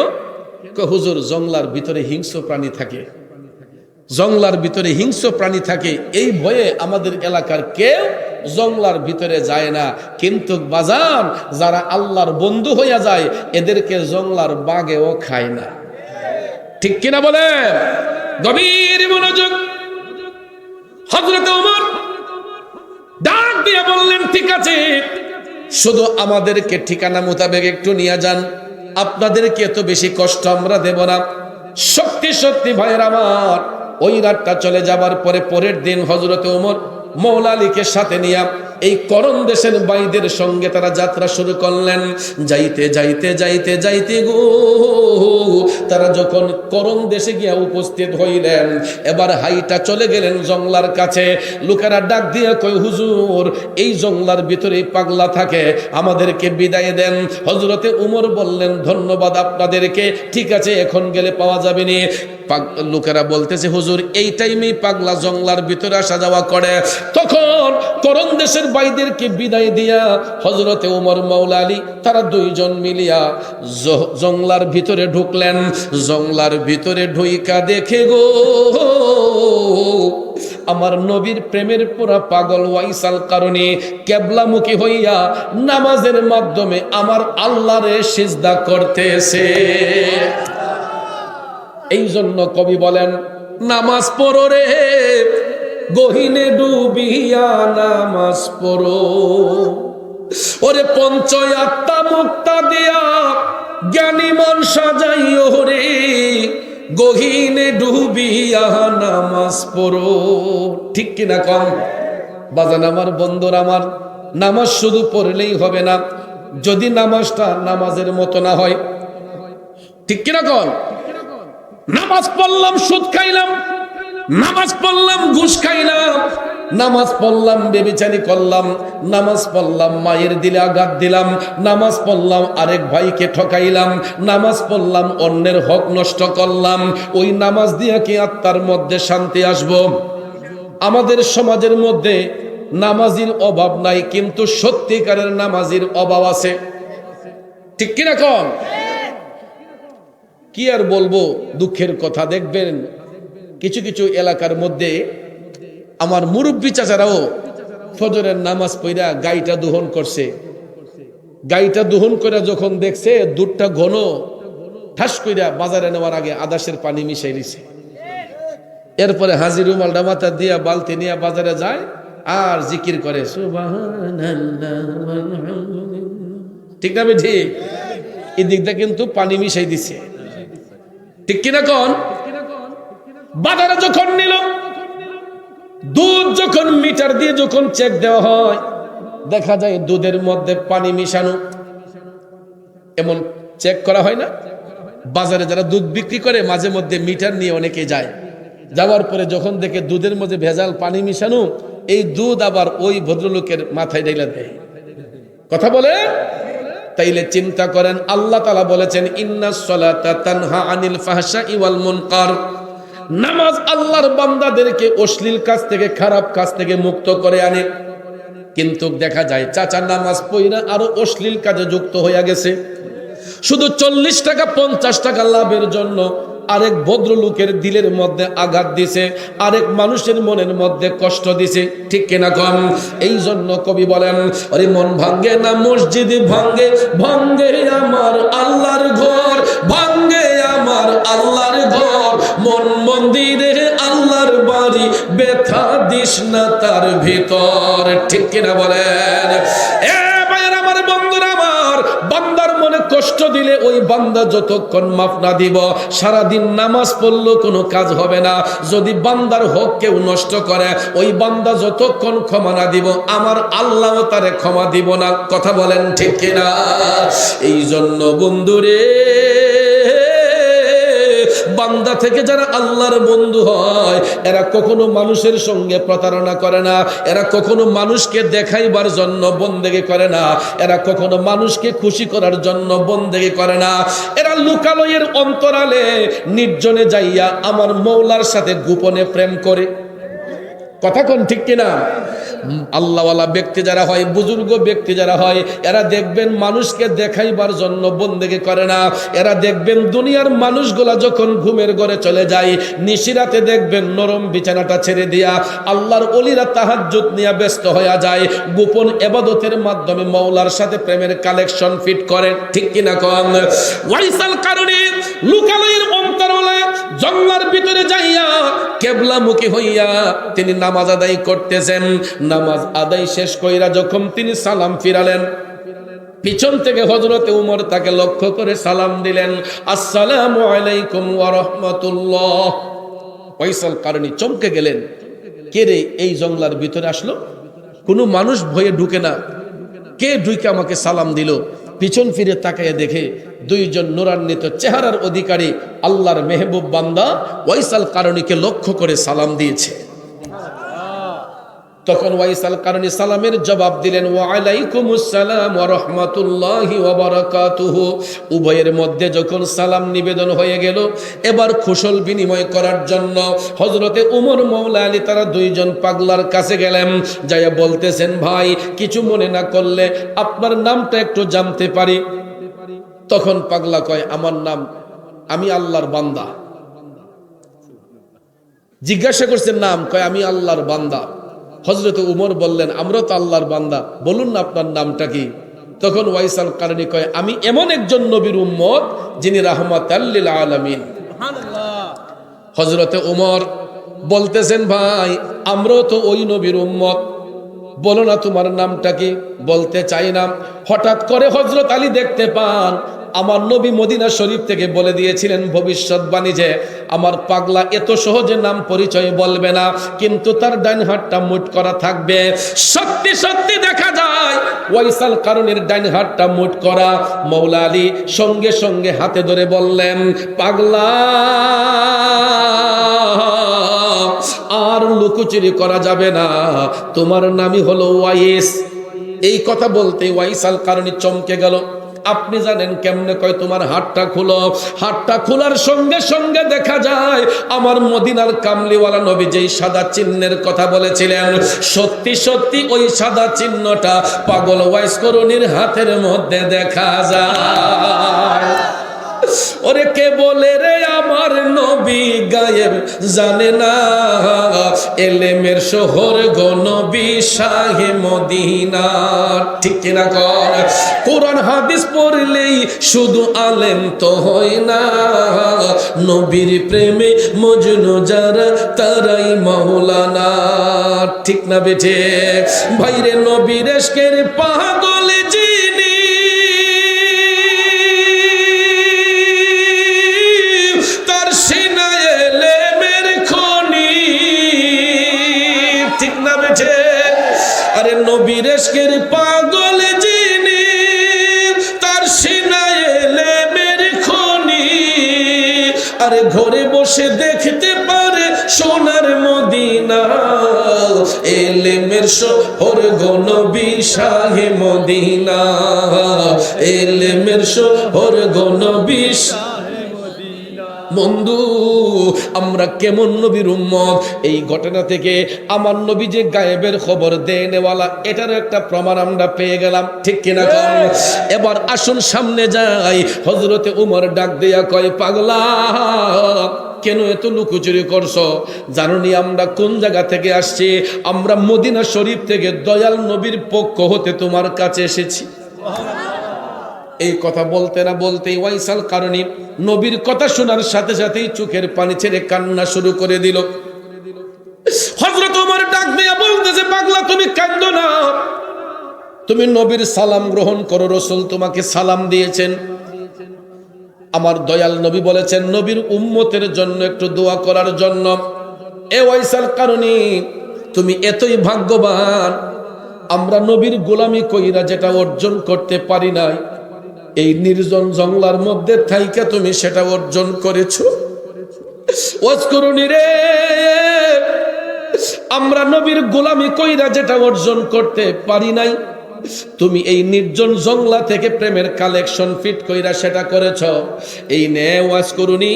[SPEAKER 1] কয় হুজুর জঙ্গলার ভিতরে হিংস্র প্রাণী থাকে, জঙ্গলার ভিতরে হিংস্র প্রাণী থাকে, এই ভয়ে আমাদের এলাকার কেউ জঙ্গলার ভিতরে যায় না। কিন্তু বাজান, যারা আল্লাহর বন্ধু হইয়া যায় এদেরকে জঙ্গলার বাঘেও খায় না। ঠিক কিনা বলে? গভীর মনোযোগ। হযরত ওমর ডাক দিয়ে বললেন, ঠিক আছে, শুধু আমাদেরকে ঠিকানা মোতাবেক একটু নিয়ে যান, আপনাদেরকে এত বেশি কষ্ট আমরা দেব না। সত্যি সত্যি ভাইয়ের আমার, ওই রাতটা চলে যাবার পরে পরের দিন হযরত ওমর মওলা আলীকে সাথে নিয়ে এই করণ দেশের বাইদের সঙ্গে তারা যাত্রা শুরু করলেন। যাইতে যাইতে যাইতে যাইতে গো, তারা যখন করণ দেশে গিয়া উপস্থিত হইলেন, এবার হাইটা চলে গেলেন জঙ্গলার কাছে। লোকেরা ডাক দিয়ে কয়, হুজুর এই জঙ্গলার ভিতরে পাগলা থাকে, আমাদেরকে বিদায় দেন। হযরতে ওমর বললেন, ধন্যবাদ আপনাদেরকে, ঠিক আছে এখন গেলে পাওয়া যাবে না। লোকেরা বলতেছে, হুজুর এই টাইমেই পাগলা জঙ্গলার ভিতরে আসা যাওয়া করে। তখন করণ দেশের বাইদেরকে বিদায় দিয়া হযরতে ওমর মওলা আলী তারা দুইজন মিলিয়া জঙ্গলার ভিতরে ঢুকলেন। জঙ্গলার ভিতরে ঢুইকা দেখে গো, আমার নবীর প্রেমের পুরা পাগল ওয়াইসাল কারণে কেবলামুখী হইয়া নামাজের মাধ্যমে আমার আল্লাহরে সিজদা করতেছে। এই জন্য কবি বলেন, নামাজ পড়ো রে গহিনে ডুবিয়া নামাজ পড়ো, ওরে পঞ্চ আত্মা মুক্তা দিয়া জ্ঞানী মন সাজাইও রে গহিনে ডুবিয়া নামাজ পড়ো। ঠিক কিনা কম? বাজান আমার বন্ধুর আমার, নামাজ শুধু পড়লেই হবে না, যদি নামাজটা নামাজের মতো না হয়। ঠিক কিনা কম? নামাজ পড়লাম সুদ খাইলাম, নামাজ পড়লাম ঘুষ খাইলাম, নামাজ পড়লাম বেবিচারি করলাম, নামাজ পড়লাম মায়ের দিলে আঘাত দিলাম, নামাজ পড়লাম আরেক ভাইকে ঠকাইলাম, নামাজ পড়লাম অন্যের হক নষ্ট করলাম, ওই নামাজ দিয়ে কি আত্মার মধ্যে শান্তি আসবো? আমাদের সমাজের মধ্যে নামাজির অভাব নাই, কিন্তু সত্যিকারের নামাজির অভাব আছে। ঠিক কিনা কম? কি আর বলবো, দুঃখের কথা। দেখবেন কিছু কিছু এলাকার মধ্যে আমার মুরব্বী চাচারাও ফজরের নামাজ পড়া গাইটা দহন করছে। গাইটা দহন করে যখন দেখছে দুধটা ঘন, ঠাস কইরা বাজারে নেওয়ার আগে আদাসের পানি মিশাই দিছে। এরপরে হাজির রুমালটা মাথা দিয়া বালতি নিয়ে বাজারে যায় আর জিকির করে সুবহানাল্লাহ। ঠিক না? ঠিক। এই দিকটা কিন্তু পানি মিশাই দিছে। ঠিক কিনা কোন? বাজারে যখন নিল, দুধ যখন মিটার দিয়ে যখন চেক দেওয়া হয়, দেখা যায় দুধের মধ্যে পানি মিশানো। এমন চেক করা হয় না? বাজারে যারা দুধ বিক্রি করে মাঝে মধ্যে মিটার নিয়ে অনেকে যায়, যাওয়ার পরে যখন দেখে দুধের মধ্যে ভেজাল পানি মিশানো, এই দুধ আবার ওই ভদ্রলোকের মাথায় ঢেলে দেয়। কথা বলে? তাইলে চিন্তা করেন, আল্লাহ তাআলা বলেছেন ইন্নাস সালাতা তানহা আনিল ফাহশাই ওয়াল মুনকার, নামাজ আল্লাহর বান্দাদেরকে অশ্লীল কাজ থেকে, খারাপ কাজ থেকে মুক্ত করে আনে। কিন্তু দেখা যায় চাচা নামাজ পড়া আরো অশ্লীল কাজে যুক্ত হয়ে গেছে। শুধু 40 টাকা 50 টাকা লাভের জন্য আরেক ভদ্রলোকের দিলের মধ্যে আঘাত দিছে, আরেক মানুষের মনের মধ্যে কষ্ট দিছে। ঠিক কিনা কম? এই জন্য কবি বলেন, আরে মন ভাঙ্গে না মসজিদ ভাঙ্গে, ভাঙ্গে আমার আল্লাহর ঘর, ভাঙ্গে আমার আল্লাহর ঘর, মন মন্দিরে আল্লাহর বাড়ি, ব্যথা দিস না তার ভিতর। ঠিক কিনা বলেন? বান্দার মনে কষ্ট দিলে ওই বান্দা যতক্ষণ মাফ না দিব, সারাদিন নামাজ পড়লেও কোনো কাজ হবে না। যদি বান্দার হক কেউ নষ্ট করে, ওই বান্দা যতক্ষণ ক্ষমা না দিব, আমার আল্লাহ তারে ক্ষমা দিব না। কথা বলেন ঠিক কিনা? এই জন্য বন্ধুরে, বান্দা থেকে যারা আল্লাহর বন্ধু হয় এরা কখনো মানুষের সঙ্গে প্রতারণা করে না, এরা কখনো মানুষকে দেখাইবার জন্য বন্দেগি করে না, এরা কখনো মানুষকে খুশি করার জন্য বন্দেগি করে না। এরা লোকালয়ের অন্তরালে নির্জনে যাইয়া আমার মৌলার সাথে গোপনে প্রেম করে। কথা কোন ঠিক কিনা? আল্লাহওয়ালা ব্যক্তি যারা হয়, বুজুর্গ ব্যক্তি যারা হয়, এরা দেখবেন মানুষকে দেখাইবার জন্য বন্দেগি করে না। এরা দেখবেন দুনিয়ার মানুষগুলা যখন ঘুমের ঘরে চলে যায়, নিশিরাতে দেখবেন নরম বিছানাটা ছেড়ে দিয়া আল্লাহর ওলিরা তাহাজ্জুদ নিয়ে ব্যস্ত হয়ে যায়, গোপন ইবাদতের মাধ্যমে মওলার সাথে প্রেমের কালেকশন ফিট করেন। ঠিক কিনা কন? ওয়াইসাল কারণে লোকালয়ের অন্তরালে জঙ্গলার ভিতরে যাইয়া কেবলামুখী হইয়া তিনি নামাজ আদায় করতেছেন। নামাজ আদায় শেষ কইরা যখন তিনি সালাম ফিরালেন, পিছন থেকে হযরতে উমর তাকে লক্ষ্য করে সালাম দিলেন, আসসালামু আলাইকুম ওয়া রাহমাতুল্লাহ। ওয়াইসাল কারণী চমকে গেলেন, কে রে এই জঙ্গলার ভিতরে আসলো? কোনো মানুষ ভয়ে ঢুকে না, কে ঢুকে আমাকে সালাম দিল? পিছন ফিরে তাকায় দেখে দুইজন নূরান্বিত চেহারার অধিকারী আল্লাহর মেহবুব বান্দা ওয়াইসাল কারণীকে লক্ষ্য করে সালাম দিয়েছে। তখন ওয়াইসাল কারণী সালামের জবাব দিলেন, ওয়া আলাইকুমুস সালাম ওয়া রাহমাতুল্লাহি ওয়া বারাকাতুহু। উভয়ের মধ্যে যখন সালাম নিবেদন হয়ে গেল, এবার কুশল বিনিময় করার জন্য হযরতে উমর মওলা আলী তারা দুইজন পাগলার কাছে গেলেন, যাইয়া বলতেছেন, ভাই কিছু মনে না করলে আপনার নামটা একটু জানতে পারি? তখন পাগলা কয়, আমার নাম, আমি আল্লাহর বান্দা। জিজ্ঞাসা করছেন নাম, কয় আমি আল্লাহর বান্দা। হযরতে উমর বললেন, আমরা তো আল্লাহর বান্দা, বলুন না আপনার নামটা কি? তখন ওয়াইসাল কারণী কয়, আমি এমন একজন নবীর উম্মত যিনি রাহমাতাল লিল আলামিন। সুবহানাল্লাহ। হযরতে উমর বলতেছেন, ভাই আমরাও তো ওই নবীর উম্মত, বলো না তোমার নামটা কি? বলতে চাই না। হঠাৎ করে হযরত আলী দেখতে পান আমার নবী মদিনা শরীফ থেকে বলে দিয়েছিলেন ভবিষ্যৎবাণী যে আমার পাগলা এত সহজে নাম পরিচয় বলবে না, কিন্তু তার ডাইন হাতটা মুঠ করা থাকবে। সত্যি সত্যি দেখা যায় ওয়াইসাল কারণীর ডাইন হাতটা মুঠ করা। মওলা আলী সঙ্গে সঙ্গে হাতে ধরে বললেন, পাগলা আর লুকোচুরি করা যাবে না, তোমার নামই হলো ওয়াইস। এই কথা বলতে ওয়াইসাল কারণী চমকে গেল। আপনি জানেন কেমনে? কয় তোমার হাতটা খুলো। হাতটা খোলার সঙ্গে সঙ্গে দেখা যায় আমার মদিনার কামলিওয়ালা নবী যেই সাদা চিহ্নের কথা বলেছিলেন, সত্যি সত্যি ওই সাদা চিহ্নটা পাগল ওয়াইস করণীর হাতের মধ্যে দেখা যায়। ওরে কে বলে রে আমার নবী গায়েব জানে না, এলেমের শহর গো নবী শাহে মদিনা। ঠিক কিনা কর? কোরআন হাদিস পড়লেই শুধু আলেম তো হয় না, নবীর প্রেমে মজনু যারা তারাই মাওলানা। ঠিক না বেঠে? ভাইরে নবীর ইশকের পাগল যিনি, আরে নবীর ইশকের পাগল যিনি, তার সিনায় এলেমের খনি। আরে ঘরে বসে দেখতে পারে সোনার মদিনা, এলেমের শহর গো নবী শাহে মদিনা, এলেমের শহর গো নবী। বন্ধু, আমরা কেমন নবীর উম্মত? এই ঘটনা থেকে আমার নবী যে গায়েবের খবর দেনেওয়ালা, এটার একটা প্রমাণ আমরা পেয়ে গেলাম। ঠিক কিনা? এবার আসুন সামনে যাই। হযরতে উমর ডাক দিয়া কয়, পাগলা কেন এত লুকোচুরি করছো? জানোনি আমরা কোন জায়গা থেকে আসছি? আমরা মদিনা শরীফ থেকে দয়াল নবীর পক্ষ হতে তোমার কাছে এসেছি। এই কথা বলতে না বলতেই ওয়াইসাল কারণী নবীর কথা শোনার সাথে সাথেই চোখের পানি ছেড়ে কান্না শুরু করে দিল। হযরত ওমর ডাক দিয়া বলতেছে, পাগলা তুমি কাঁদো না, তুমি নবীর সালাম গ্রহণ করো। রাসূল তোমাকে সালাম দিয়েছেন। আমার দয়াল নবী বলেছেন নবীর উম্মতের জন্য একটু দোয়া করার জন্য। এ ওয়াইসাল কারণী তুমি এতই ভাগ্যবান, আমরা নবীর গোলামি কইরা যেটা অর্জন করতে পারি নাই, এই নির্জন জঙ্গলার মধ্যে থাইকা তুমি সেটা অর্জন করেছো। ওয়াজকুরুনি রে, আমরা নবীর গোলামি কইরা যেটা অর্জন করতে পারি নাই, তুমি এই নির্জন জংলা থেকে প্রেমের কালেকশন ফিট কইরা সেটা করেছ। এই নে ওয়াজকুরুনি,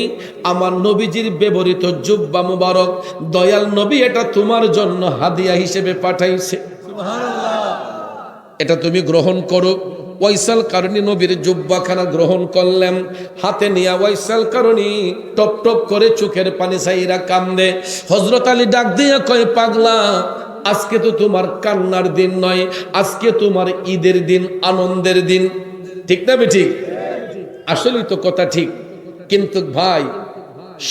[SPEAKER 1] আমার নবীজির ব্যবহৃত জুব্বা মুবারক দয়াল নবী এটা তোমার জন্য হাদিয়া হিসেবে পাঠাইছে, এটা তুমি গ্রহণ করো। ওয়াইসাল কারণী নবীর জুব্বাখানা গ্রহণ করলেন, হাতে নিয়া ওয়াইসাল কারণী টপ টপ করে চোখের পানি ছাইরা কান্দে। হযরত আলী ডাক দিয়া কয়, পাগলা, আজকে তো তোমার কান্নার দিন নয়, আজকে তোমার ঈদের দিন, আনন্দের দিন। ঠিক না বেঠিক? আসলেই তো কথা ঠিক। কিন্তু ভাই,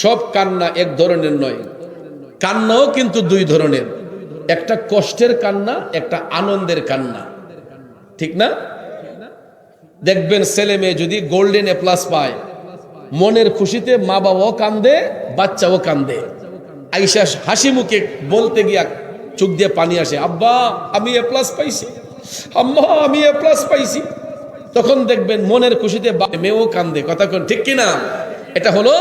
[SPEAKER 1] সব কান্না এক ধরনের নয়, কান্নাও কিন্তু দুই ধরনের, একটা কষ্টের কান্না, একটা আনন্দের কান্না। ঠিক না? দেখবেন ছেলে মেয়ে যদি গোল্ডেন এ প্লাস পায়, মনের খুশিতে মা বাবাও কান্দে, বাচ্চাও কান্দে। আইসা হাসি মুখে বলতে গিয়া চোখ দিয়ে পানি আসে, আব্বা আমি এ প্লাস পাইছি, আম্মা আমি এ প্লাস পাইছি। তখন দেখবেন মনের খুশিতে মেয়েও কান্দে। কথা কোন ঠিক কিনা? এটা হলো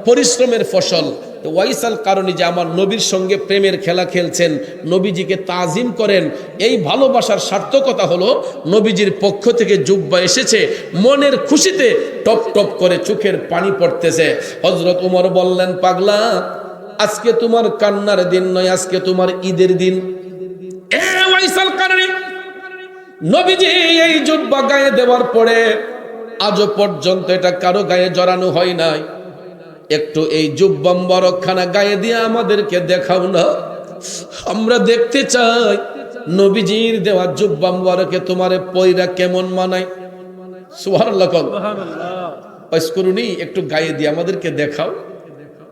[SPEAKER 1] পরিশ্রমের ফসল। ওয়াইসাল কারণী যে আমার নবীর সঙ্গে প্রেমের খেলা খেলছেন, নবীজিকে তাজিম করেন, এই ভালোবাসার সার্থকতা হলো নবীজির পক্ষ থেকে জুব্বা এসেছে, মনের খুশিতে টপ টপ করে চোখের পানি পড়তেছে। হযরত উমর বললেন, পাগলা, আজকে তোমার কান্নার দিন নয়, আজকে তোমার ঈদের দিন। ওয়াইসাল কারণী নবীজি এই জুব্বা গায়ে দেওয়ার পরে আজও পর্যন্ত এটা কারো গায়ে জড়ানো হয় নাই। একটু এই জুব্বা মুবারকখানা গায়ে দিয়ে আমাদেরকে দেখাও না, আমরা দেখতে চাই নবীজির দেওয়া জুব্বা মুবারকে তোমারে পয়রা কেমন মানায়। সুবহানাল্লাহ, ওয়াজকুরুনি, একটু গায়ে দিয়ে আমাদেরকে দেখাও।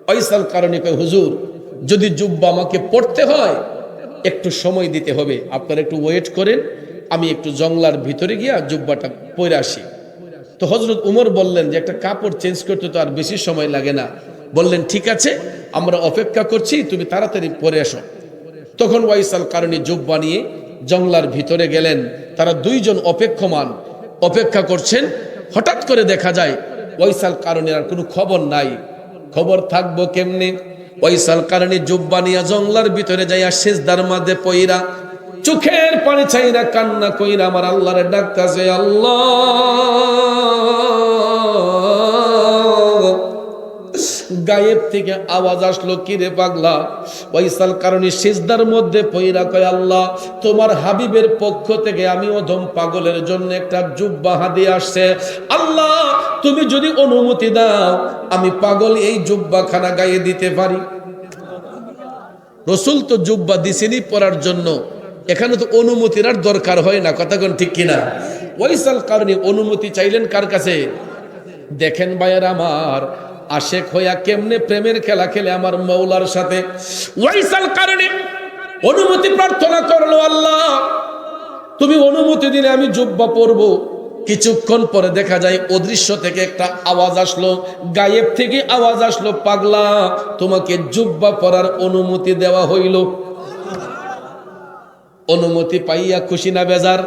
[SPEAKER 1] ওয়াইসাল কারণী কয়, হুজুর, যদি জুব্বা আমাকে পড়তে হয় একটু সময় দিতে হবে, আপনারা একটু ওয়েট করেন, আমি একটু জংলার ভিতরে গিয়া জুব্বাটা পরে আসি। তো হযরত উমর বললেন যে একটা কাপড় চেঞ্জ করতে তো আর বেশি সময় লাগে না। বললেন, ঠিক আছে, আমরা অপেক্ষা করছি, তুমি তাড়াতাড়ি পরে এসো। তখন ওয়াইসাল কারণী জুব্বা নিয়ে জংলার ভিতরে গেলেন। তারা দুইজন অপেক্ষা করছেন। হঠাৎ করে দেখা যায় ওয়াইসাল কারণীর আর কোনো খবর নাই। খবর থাকবো কেমনে? ওয়াইসাল কারণী জুব্বা নিয়ে জংলার ভিতরে যাইয়া সিজদার মধ্যে পইরা চোখের পানি ছাইরা কান্না কইরা আমার আল্লাহরে ডাকতাছে, আল্লাহ, গায়েব থেকে আওয়াজ আসলো, কিরে পাগলা? ওয়াইসাল কারণী সিজদার মধ্যে পইরা কয়, আল্লাহ, তোমার হাবিবের পক্ষ থেকে আমি অধম পাগলের জন্য একটা জুব্বা হাদিয়া আসছে। আল্লাহ, তুমি যদি অনুমতি দাও আমি পাগল এই জুব্বাখানা গায়ে দিতে পারি। রাসূল তো জুব্বা দিছেনই পরার জন্য, এখানে তো অনুমতির আর দরকার হয় না। কথা কোন ঠিক কিনা? ওয়াইসাল কারণী অনুমতি চাইলেন কার কাছে? দেখেন ভাইয়ের আমার, আশেক হইয়া কেমনে প্রেমের খেলা খেলে আমার মৌলার সাথে। ওয়াইসাল কারণী অনুমতি প্রার্থনা করলো, আল্লাহ, তুমি অনুমতি দিলে আমি জুব্বা পরবো। কিছুক্ষণ পরে দেখা যায় অদৃশ্য থেকে একটা আওয়াজ আসলো, গায়েব থেকে আওয়াজ আসলো, পাগলা, তোমাকে জুব্বা পরার অনুমতি দেওয়া হইল। অনুমতি পাইয়া খুশি না বেজার?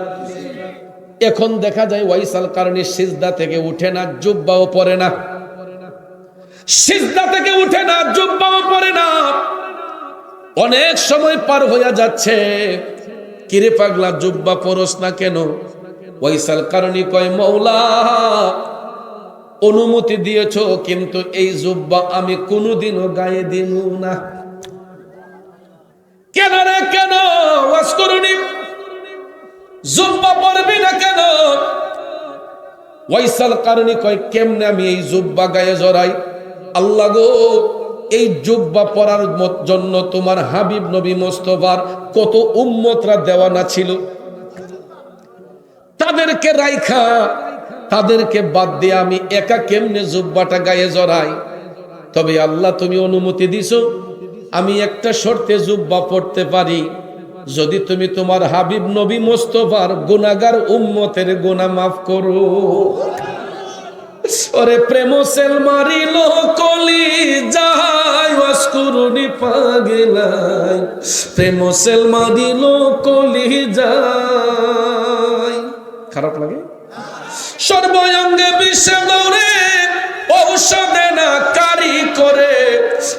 [SPEAKER 1] এখন দেখা যায় ওয়াইসাল কারণী সিজদা থেকে উঠে না, জুব্বাও পরে না। সিজদা থেকে উঠে না, জুব্বাও পরে না। অনেক সময় পার হইয়া যাচ্ছে, কিরে পাগলা, জুব্বা পরস না কেন? ওয়াইসাল কারণী কয়, মওলা, অনুমতি দিয়েছো, কিন্তু এই জুব্বা আমি কোনোদিনও গায়ে দিব না। কেন রে, কেন? ওয়াজকুরুনি, জুব্বা পরবি না কেন? ওয়াইসাল কারণী কয়, কেমনে আমি এই জুব্বা গায়ে জড়াই? আল্লাহ গো, এই জুব্বা পরার জন্য তোমার হাবিব নবী মুস্তাফার কত উম্মতরা দেওয়ানা ছিল, তাদেরকে রাইখা, তাদেরকে বাদ দিয়ে আমি একা কেমনে জুব্বাটা গায়ে জড়াই? তবে আল্লাহ, তুমি অনুমতি দিছো, আমি একটা শর্তে জুব্বা পড়তে পারি, যদি তুমি তোমার হাবিব নবী মুস্তাফার গুনাহগার উম্মতের গুনাহ মাফ করো। ওরে প্রেম সেল মারিল কলি যায়, ওয়াজকুরুনি পাগলাই, প্রেম সেল মারিল কলি যায়। খারাপ লাগে? সর্বঙ্গে বিশ্বে দৌড়ে ঔষধে না কারি করে,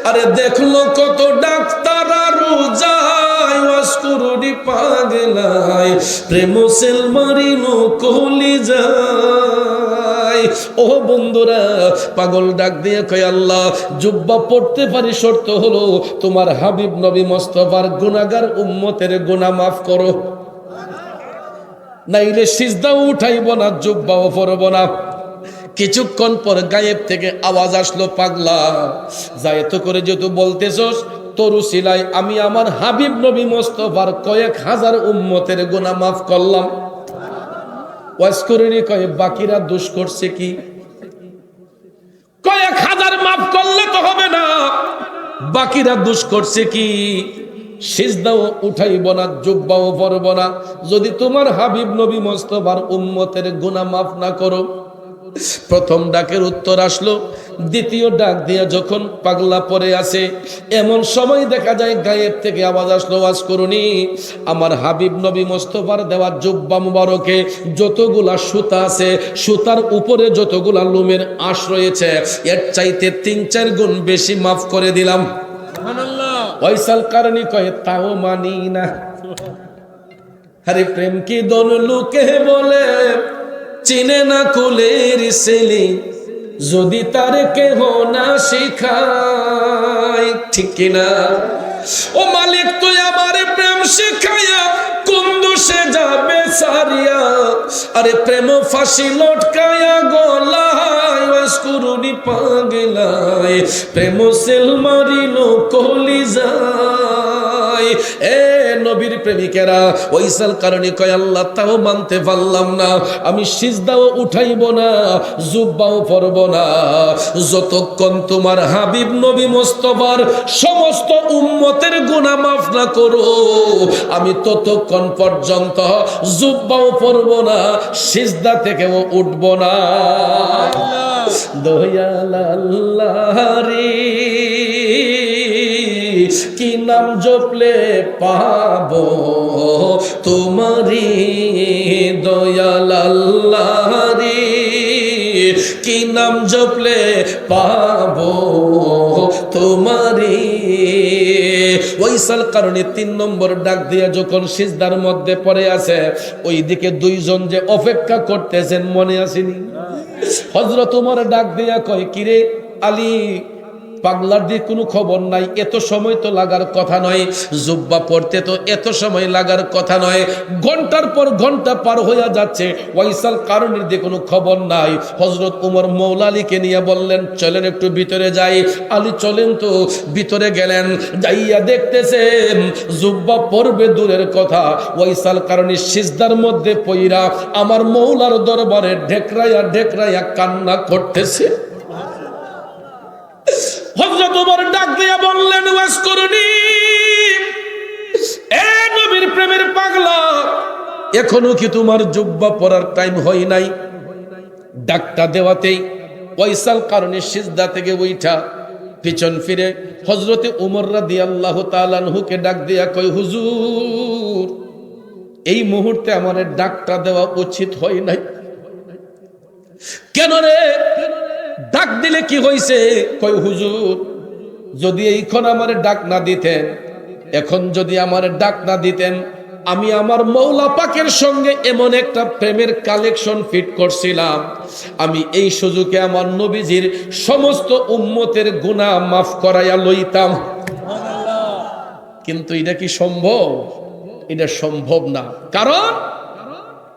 [SPEAKER 1] আরে দেখলো কত ডাক্তার আরো যায় ওয়াজ করুনি পাগলায় প্রেম সেল মারিনো কলি যায়। ও বন্ধুরা, পাগল ডাক দিয়ে কয় আল্লাহ জুব্বা পড়তে পারি, শর্ত হলো তোমার হাবিব নবী মুস্তাফার গুনাহগার উম্মতের গুনাহ মাফ করো, নাইলে সিজদাও উঠাইব না, জুব্বাও পরব না। কিছুক্ষণ পর গায়েব থেকে আওয়াজ আসলো, পাগলা যায় তো করে যেহেতু বলতেছস তরু সিলাই আমি আমার হাবিব নবী মুস্তাফার কয়েক হাজার উম্মতের গুনাহ মাফ করলাম। ওয়াজ করিনি কয়ে বাকিরা দোষ করছে কি? কয়েক হাজার মাফ করলে তো হবে না, বাকিরা দোষ করছে কি? সিজদাও উঠাইব না, জুব্বাও পরব না যদি তোমার হাবিব নবী মুস্তাফার উম্মতের গুনাহ মাফ না করো। প্রথম ডাকের উত্তর আসলো, দ্বিতীয় ডাক দিয়া যখন পাগলা পড়ে আছে এমন সময় দেখা যায় গায়েব থেকে আওয়াজ আসলো, ওয়াজ করুনি আমার হাবিব নবী মুস্তাফার দেওয়া জুব্বা মুবারকে যতগুলা সুতা আছে সুতার উপরে যতগুলা লোমের আঁশ রয়েছে এর চাইতে ৩-৪ গুণ বেশি মাফ করে দিলাম। সুবহানাল্লাহ। ওয়াইসাল কারণী কয় তাও মানি না। আরে প্রেম কি দোন লোকে বলে চিনে না কুলের সেলি যদি তার কেহ না শিখায়, ঠিক কিনা? ও মালিক তুই আমার প্রেম শিখাইয়া কোন দোষে যাবে সারিয়া, আরে প্রেম ফাঁসি লটকায়া গলায় ওয়াজ করুনি পাগলায় প্রেম সেল মারিলো কলিজায়। এ নবীর প্রেমিকেরা ওইসাল কারণে কয় আল্লাহ তাও মানতে পারলাম না, আমি সিজদাও উঠাইব না, জুব্বাও পরব না যতক্ষণ তোমার হাবিব নবী মুস্তাফার সমস্ত উম্মতের গুনাহ মাফ না করো, আমি ততক্ষণ পর্যন্ত জুব্বাও পরব না, সিজদা থেকেও উঠব না। দয়াল আল্লাহ রে কি নাম জপলে পাবো তোমারি, দয়াল আল্লাহ রে কি নাম জপলে পাবো তোমারি। ওইসাল কারণে ৩ নম্বর ডাক দিয়া যখন সিজদার মধ্যে পড়ে আছে ওইদিকে 2 জন যে অপেক্ষা করতেছেন মনে আসেনি? হযরত ওমর ডাক দিয়া কয় কিরে আলী, পাগলার দিয়ে কোনো খবর নাই, এত সময় তো লাগার কথা নয়, জুব্বা পড়তে তো এত সময় লাগার কথা নয়, ঘন্টার পর ঘন্টা পার হয়ে যাচ্ছে, ওয়াইসাল কারণের দিয়ে কোনো খবর নাই। হযরত ওমর মওলা আলীকে নিয়ে বললেন চলেন একটু ভিতরে যাই। আলী চলেন তো, ভিতরে গেলেন, যাইয়া দেখতেছেন জুব্বা পড়বে দূরের কথা, ওয়াইসাল কারণের সিজদার মধ্যে পইরা আমার মওলার দরবারে ঢেকরাইয়া ঢেকরাইয়া কান্না করতেছে। হযরত ওমর ডাক দিয়া বললেন ওয়াজ করুনি এ নবীর প্রেমের পাগলা, এখনো কি তোমার জুব্বা পরার টাইম হয় নাই? ডাকটা দেওয়াতেই ওয়াইসাল কারণে সিজদা থেকে উঠা পিছন ফিরে হযরতে ওমর রাদিয়াল্লাহু তাআলা আনহুকে ডাক দিয়া কয় হুজুর এই মুহূর্তে আমার ডাকটা দেওয়া উচিত হয় নাই। কেন রে, ডাক দিলে কি হইছে? কয় হুজুর যদি এইখন আমার ডাক না দিতেন, এখন যদি আমার ডাক না দিতেন, আমি আমার মওলা পাকের সঙ্গে এমন একটা প্রেমের কালেকশন ফিট করছিলাম, আমি এই সুযোগে আমার নবীজির সমস্ত উম্মতের গুনাহ মাফ করাইয়া লইতাম। কিন্তু এটা কি সম্ভব? এটা সম্ভব না। কারণ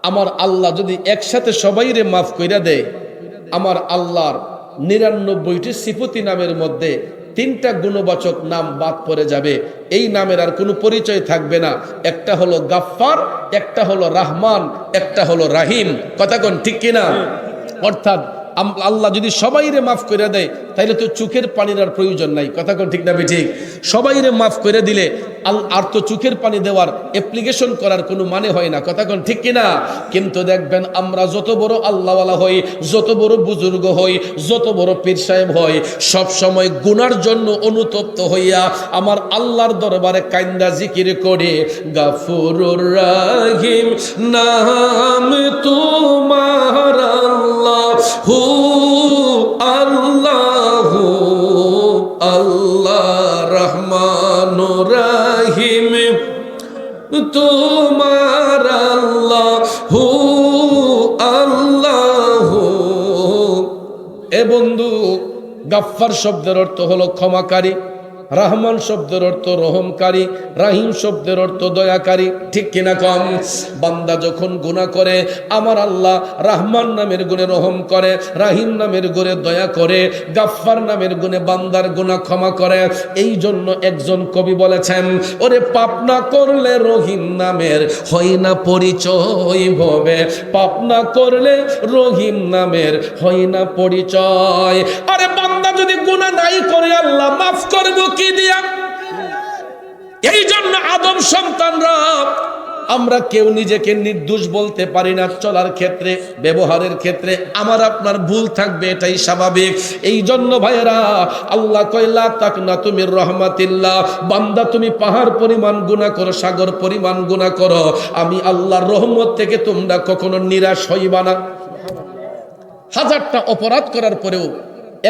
[SPEAKER 1] আমার আল্লাহ যদি একসাথে সবাইরে মাফ কইরা দেয়, আমার আল্লাহর 99টি সিফতি নামের মধ্যে 3টা গুণবাচক নাম বাদ পড়ে যাবে, এই নামের আর কোনো পরিচয় থাকবে না। একটা হলো গাফফার, একটা হলো রাহমান, একটা হলো রাহিম। কথা কোন ঠিক কিনা? অর্থাৎ আল্লাহ যদি সবাইরে মাফ করে দেয় তাহলে তো চোখের পানির আর প্রয়োজন নাই। কথা কোন ঠিক না ঠিক? সবাইরে মাফ করে দিলে আর তো চোখের পানি দেওয়ার অ্যাপ্লিকেশন করার কোনো মানে হয় না। কথা কোন ঠিক কিনা? কিন্তু দেখবেন আমরা যত বড় আল্লাহওয়ালা হই, যত বড় বুজুর্গ হই, যত বড় পীর সাহেব হই, সব সময় গুনার জন্য অনুতপ্ত হইয়া আমার আল্লাহর দরবারে কাইন্দা জিকির করে গাফুরুর রাহিম নাম তোমার আল্লাহু আল্লাহু আল্লাহ তোমার আল্লাহু আল্লাহু। এ বন্ধু, গাফফার শব্দের অর্থ হলো ক্ষমাকারী, রহমান শব্দের অর্থ রহমকারী, রাহিম শব্দের অর্থ দয়াকারী। ঠিক কিনা কম? বান্দা যখন গুনাহ করে আমার আল্লাহ রহমান নামের গুণে রহম করে, রাহিম নামের গুণে দয়া করে, গাফফার নামের গুণে বান্দার গুনাহ ক্ষমা করে। এই জন্য একজন কবি বলেছেন, ওরে পাপ না করলে রহিম নামের হয় না পরিচয় ভবে, পাপ না করলে রহিম নামের হয় না পরিচয়। আরে বান্দা যদি গুনাহ নাই করে আল্লাহ মাফ করবো কি দিয়া? এই জন্য আদম সন্তানরা আমরা কেউ নিজেকে নির্দোষ বলতে পারি না। চলার ক্ষেত্রে, ব্যবহারের ক্ষেত্রে আমার আপনার ভুল থাকবে, এটাই স্বাভাবিক। এই জন্য ভাইয়েরা আল্লাহ কইলা তাকনা তুমির রহমাতিল্লাহ, বান্দা তুমি পাহাড় পরিমাণ গুনাহ করো, সাগর পরিমাণ গুনাহ করো, আমি আল্লাহর রহমত থেকে তোমরা কখনো নিরাশ হইবা না। হাজারটা অপরাধ করার পরেও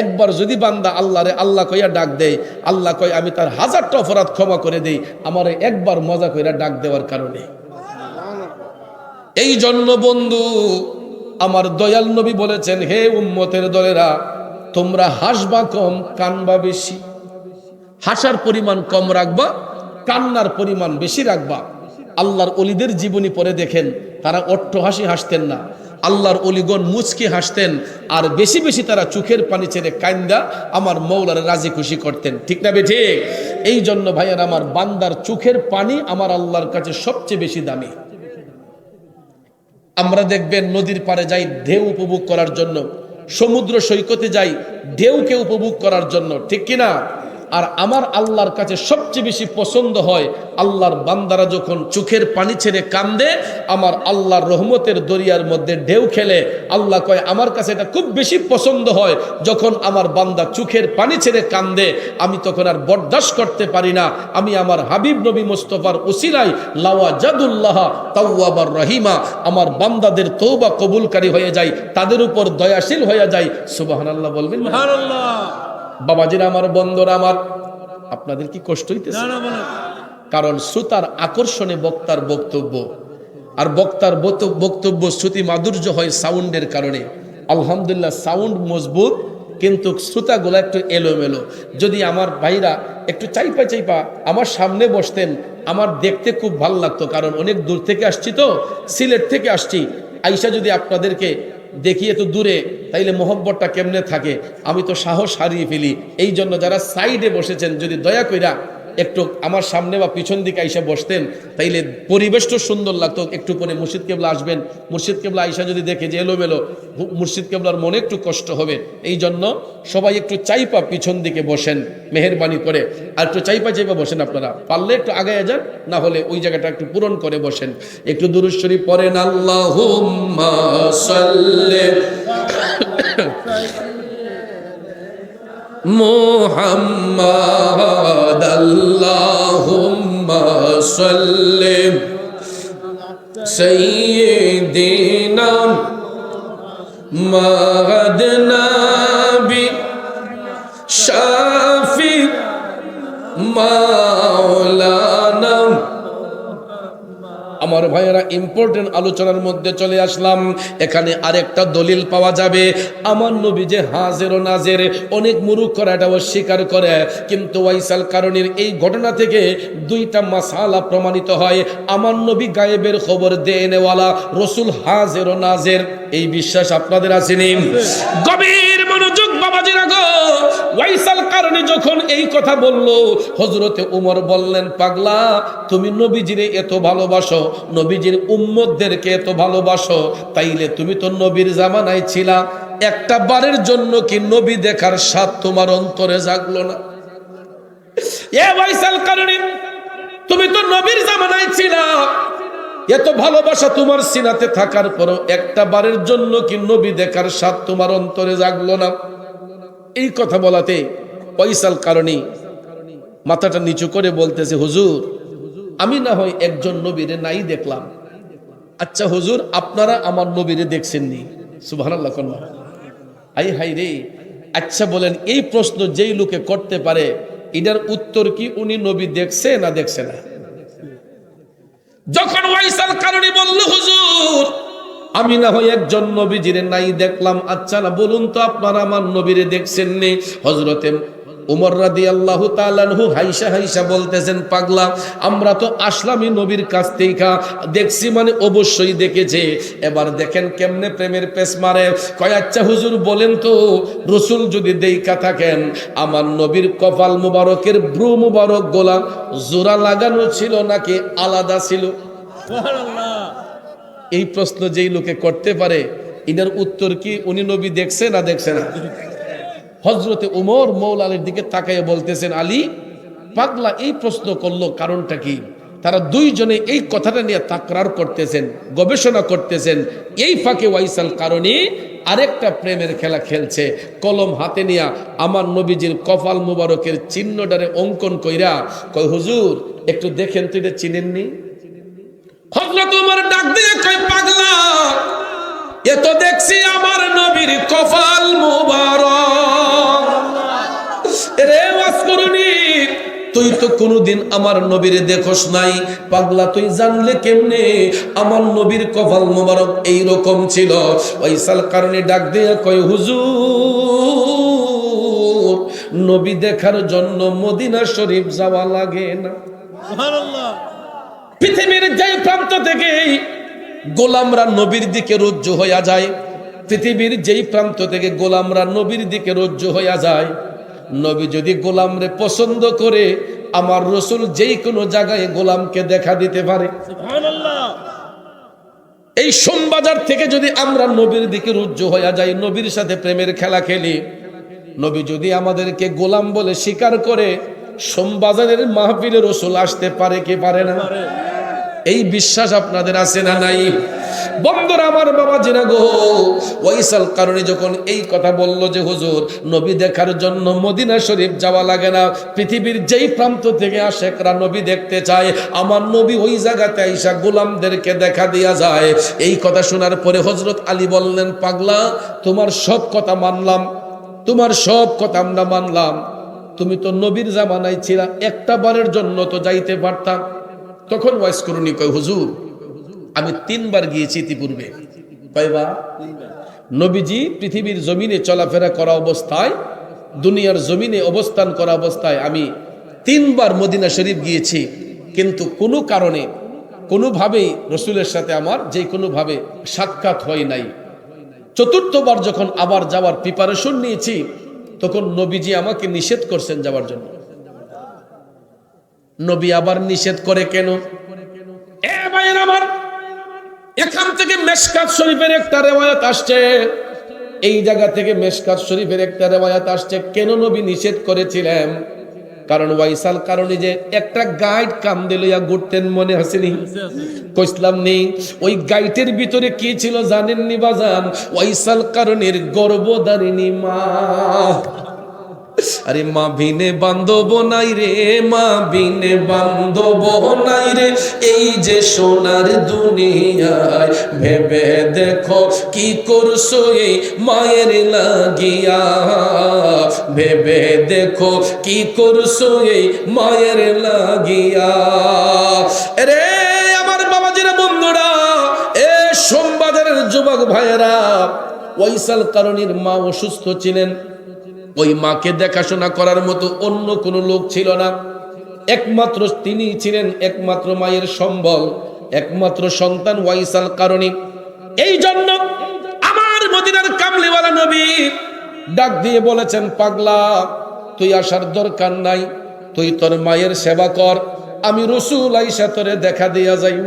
[SPEAKER 1] একবার যদি বান্দা আল্লাহরে আল্লাহ কইয়া ডাক দেয়, আল্লাহ কয় আমি তার হাজারটা অপরাধ ক্ষমা করে দেই আমারে একবার মজা কইরা ডাক দেওয়ার কারণে। এই জন্য বন্ধু আমার দয়াল নবী বলেছেন, হে উম্মতের দলেরা, তোমরা হাসবা কম, কানবা বেশি। হাসার পরিমাণ কম রাখবা, কান্নার পরিমাণ বেশি রাখবা। আল্লাহর ওলিদের জীবনী পড়ে দেখেন, তারা অট্টহাসি হাসতেন না, আল্লাহর ওলিগণ মুচকি হাসতেন, আর বেশি বেশি তারা চোখের পানি ছেড়ে কান্দা আমার মৌলার রাজি খুশি করতেন। ঠিক না বে ঠিক? এই জন্য ভাইয়ার আমার বান্দার চোখের পানি আমার আল্লাহর কাছে সবচেয়ে বেশি দামি। আমরা দেখবেন নদীর পাড়ে যাই ঢেউ উপভোগ করার জন্য, সমুদ্র সৈকতে যাই ঢেউকে উপভোগ করার জন্য, ঠিক কিনা? আর আমার আল্লাহর কাছে সবচেয়ে বেশি পছন্দ হয় আল্লাহর বান্দারা যখন চোখের পানি ছেড়ে কান্দে, আমার আল্লাহর রহমতের দরিয়ার মধ্যে ঢেউ খেলে। আল্লাহ কয় আমার কাছে এটা খুব বেশি পছন্দ হয় যখন আমার বান্দা চোখের পানি ছেড়ে কান্দে, আমি তখন আর বরদাস্ত করতে পারি না। আমি আমার হাবিব নবী মুস্তাফার উসিলায় লাওয়াজাদুল্লাহ তাওয়াবার রহিমা, আমার বান্দাদের তওবা কবুলকারী হয়ে যায়, তাদের উপর দয়াশীল হয়ে যায়। সুবহানাল্লাহ বলবেন? সুবহানাল্লাহ। বাবাজিরা আমার, বন্ধুরা আমার, আপনাদের কি কষ্ট হইতেছে? কারণ শ্রোতার আকর্ষণে বক্তার বক্তব্য, আর বক্তার বক্তব্য শ্রুতি মাধুর্য হয় সাউন্ডের কারণে। আলহামদুলিল্লাহ সাউন্ড মজবুত, কিন্তু শ্রোতাগুলো একটু এলোমেলো। যদি আমার ভাইরা একটু চাইপা চাইপা আমার সামনে বসতেন, আমার দেখতে খুব ভালো লাগতো। কারণ অনেক দূর থেকে আসছি তো, সিলেট থেকে আসছি, আইসা যদি আপনাদেরকে দেখি এত দূরে, তাইলে মোহব্বতটা কেমনে থাকে? আমি তো সাহস হারিয়ে ফেলি। এই জন্য যারা সাইডে বসেছেন, যদি দয়া কইরা একটু আমার সামনে বা পিছন দিকে আইসা বসতেন, তাইলে পরিবেশটা সুন্দর লাগতো। একটু পরে মুর্শিদ কেবলা আসবেন, মুর্শিদ কেবলা আইসা যদি দেখে যে এলোমেলো, মুর্শিদ কেবলার মনে একটু কষ্ট হবে। এই জন্য সবাই একটু চাইপা পিছন দিকে বসেন মেহেরবানি করে, আর একটু চাইপা চাইপা বসেন। আপনারা পারলে একটু আগায় যান, না হলে ওই জায়গাটা একটু পূরণ করে বসেন। একটু দুরূদ শরীফ পড়েন, আল্লাহুম্মা সাল্লি মুহাম্মাদ, আল্লাহুম্মা সাল্লি সাইয়্যিদিনা মুহাম্মদ নবী শাফি মাওলানা। আমার ভাইয়েরা, ইম্পর্টেন্ট আলোচনার মধ্যে চলে আসলাম। এখানে আরেকটা দলিল পাওয়া যাবে, আমার নবী যে হাজের ও নাজের। অনেক মুরুক্করা এটা অস্বীকার করে, কিন্তু ওয়াইসাল কারণীর এই ঘটনা থেকে দুইটা মাসালা প্রমাণিত হয়। আমার নবী গায়েবের খবর দেনেওয়ালা, রসুল হাজের ও নাজের। এই বিশ্বাস আপনাদের আসেনি? গভীর মনোযোগ বাবাজিরা গো। ওয়াইসাল কারণী যখন এই কথা বলল, হযরতে ওমর বললেন, পাগলা, তুমি নবীজিরে এত ভালোবাসো, নবীজির উম্মতদেরকে এত ভালোবাসো, তাইলে তুমি তো নবীর জামানায় ছিলা, একটা বারের জন্য কি নবী দেখার স্বাদ তোমার অন্তরে জাগলো না? এ ওয়াইসাল কারণী, তুমি তো নবীর জামানায় ছিলা, এত ভালোবাসা তোমার সিনাতে থাকার পরও একটা বারের জন্য কি নবী দেখার স্বাদ তোমার অন্তরে জাগলো না? এই কথা বলাতে ওয়াইসাল কারণী মাথাটা নিচু করে বলতেছে, হুজুর, আমি না হয় একজন নবীরে নাই দেখলাম, আচ্ছা হুজুর আপনারা আমার নবীরে দেখছেননি? সুবহানাল্লাহ। আই হাই রে, আচ্ছা বলেন, এই প্রশ্ন যেই লোকে করতে পারে, এটার উত্তর কি উনি নবী দেখছে না দেখছে না? যখন ওয়াইসাল কারণী বলল, হুজুর আমি না হয় একজন নবীজিরে নাই দেখলাম, আচ্ছা না বলুন তো আপনারা আমার নবীরে দেখছেন নি? হযরতে উমর রাদিয়াল্লাহু তাআলা আনহু হাইসা হাইসা বলতেছেন, পাগলা আমরা তো আসলামই নবীর কাছ থেকে, দেখছি মানে অবশ্যই দেখেছে। এবার দেখেন কেমনে প্রেমের পেশ মারে। কয় আচ্ছা হুজুর বলেন তো, রসুল যদি দেইখা থাকেন আমার নবীর কপাল মুবারকের ব্রু মুবারক গোলা জোড়া লাগানো ছিল নাকি আলাদা ছিল? সুবহানাল্লাহ। এই প্রশ্ন যেই লোকে করতে পারে এটার উত্তর কি উনি নবী দেখছে না দেখছে না? হযরতে উমর মওলা আলীর দিকে তাকাইয়ে বলতেছেন, আলী পাগলা এই প্রশ্ন করলো কারণটা কি? তারা দুইজনে এই কথাটা নিয়ে তাকরার করতেছেন, গবেষণা করতেছেন। এই ফাঁকে ওয়াইসাল কারণী আরেকটা প্রেমের খেলা খেলছে। কলম হাতে নিয়ে আমার নবীজির কপাল মুবারকের চিহ্নটারে অঙ্কন কইরা কয়, হুজুর একটু দেখেন তো এটা চিনেননি? হযরত উমর ডাক দিয়ে কয়, পাগলা এ তো দেখছি আমার নবীর কপাল মুবারক। রে ওয়াসকরুনি, তুই তো কোনোদিন আমার নবীরে দেখোস নাই, পাগলা তুই জানলে কেমনে আমার নবীর কপাল মুবারক এই রকম ছিল? ওয়াইসাল কারণী ডাক দিয়ে কয়, হুজুর নবী দেখার জন্য মদিনা শরীফ যাওয়া লাগে না। সুবহানাল্লাহ। পৃথিবীর যে প্রান্ত থেকে গোলামরা নবীর দিকে রজ্জু হইয়া যায়, পৃথিবীর যেই প্রান্ত থেকে গোলামরা নবীর দিকে রজ্জু হইয়া যায়, নবী যদি গোলামরে পছন্দ করে আমার রসুল যেই কোনো জায়গায় গোলামকে দেখা দিতে পারে। সুবহানাল্লাহ। এই সোমবাজার থেকে যদি আমরা নবীর দিকে রজ্জু হইয়া যাই, নবীর সাথে প্রেমের খেলা খেলি, নবী যদি আমাদেরকে গোলাম বলে স্বীকার করে, সোমবাজারের মাহফিলে রসুল আসতে পারে কি পারে না? এই বিশ্বাস আপনাদের আছে না নাই? বন্ধুরা আমার, বাবা জিনা গো, ওয়াইসাল কারণী যখন এই কথা বলল যে হুজুর নবী দেখার জন্য মদিনা শরীফ যাওয়া লাগে না, পৃথিবীর যেই প্রান্ত থেকে আশেকরা নবী দেখতে চায় আমার নবী ওই জায়গাতে আইসা গোলামদেরকে দেখা দিয়া যায়। এই কথা শোনার পরে হযরত আলী বললেন, পাগলা তোমার সব কথা মানলাম, তোমার সব কথা আমরা মানলাম, তুমি তো নবীর জামানায় ছিলা, একটা বারের জন্য তো যাইতে পারতাম। তখন ওয়াইসকরুনি কয়, হুজুর আমি 3 বার গিয়েছি ইতিপূর্বে। কয়বার? নবীজি পৃথিবীর জমিনে চলাফেরা করা অবস্থায়, দুনিয়ার জমিনে অবস্থান করা অবস্থায় আমি 3 বার মদিনা শরীফ গিয়েছি, কিন্তু কোনো কারণে কোনোভাবেই রসুলের সাথে আমার যে কোনোভাবে সাক্ষাৎ হয় নাই। 4র্থবার যখন আবার যাওয়ার প্রিপারেশন নিয়েছি, তখন নবীজি আমাকে নিষেধ করছেন যাওয়ার জন্য। নবী আবার নিষেধ করে কেন? এ ভাইয়ের আমার, এখান থেকে মেশকাত শরীফের একটা রিওয়ায়াত আসছে, এই জায়গা থেকে মেশকাত শরীফের একটা রিওয়ায়াত আসছে কেন নবী নিষেধ করেছিলেন। কারণ ওয়াইসাল কারণী যে একটা গাইড কান্দে লইয়া ঘুরতেন, মনে আসেনি? কইসলাম নেই? ওই গাইটের ভিতরে কি ছিল জানেননি বাজান? ওয়াইসাল কারণীর গর্ভধারিণী মা। আরে মা বিনে বান্ধব নাই রে, মা বিনে বান্ধব নাই রে, এই যে সোনার দুনিয়ায়, ভেবে দেখো কি করছো এই মায়ের লাগিয়া, ভেবে দেখো কি করছো এই মায়ের লাগিয়া। রে আমার বাবাজিরা, বন্ধুরা, এ সোমবাজারের যুবক ভাইয়েরা, ওয়াইসাল কারণীর মা অসুস্থ ছিলেন। ওই মাকে দেখাশোনা করার মতো অন্য কোনো লোক ছিল না, একমাত্র তিনি ছিলেন একমাত্র মায়ের সম্বল, একমাত্র সন্তান ওয়াইসাল কারণী। এই জন্য আমার মদিনার কামলিওয়ালা নবী ডাক দিয়ে বলেছেন, পাগলা তুই আসার দরকার নাই, তুই তোর মায়ের সেবা কর, আমি রসুল আইসা তোরে দেখা দিয়া যাইব।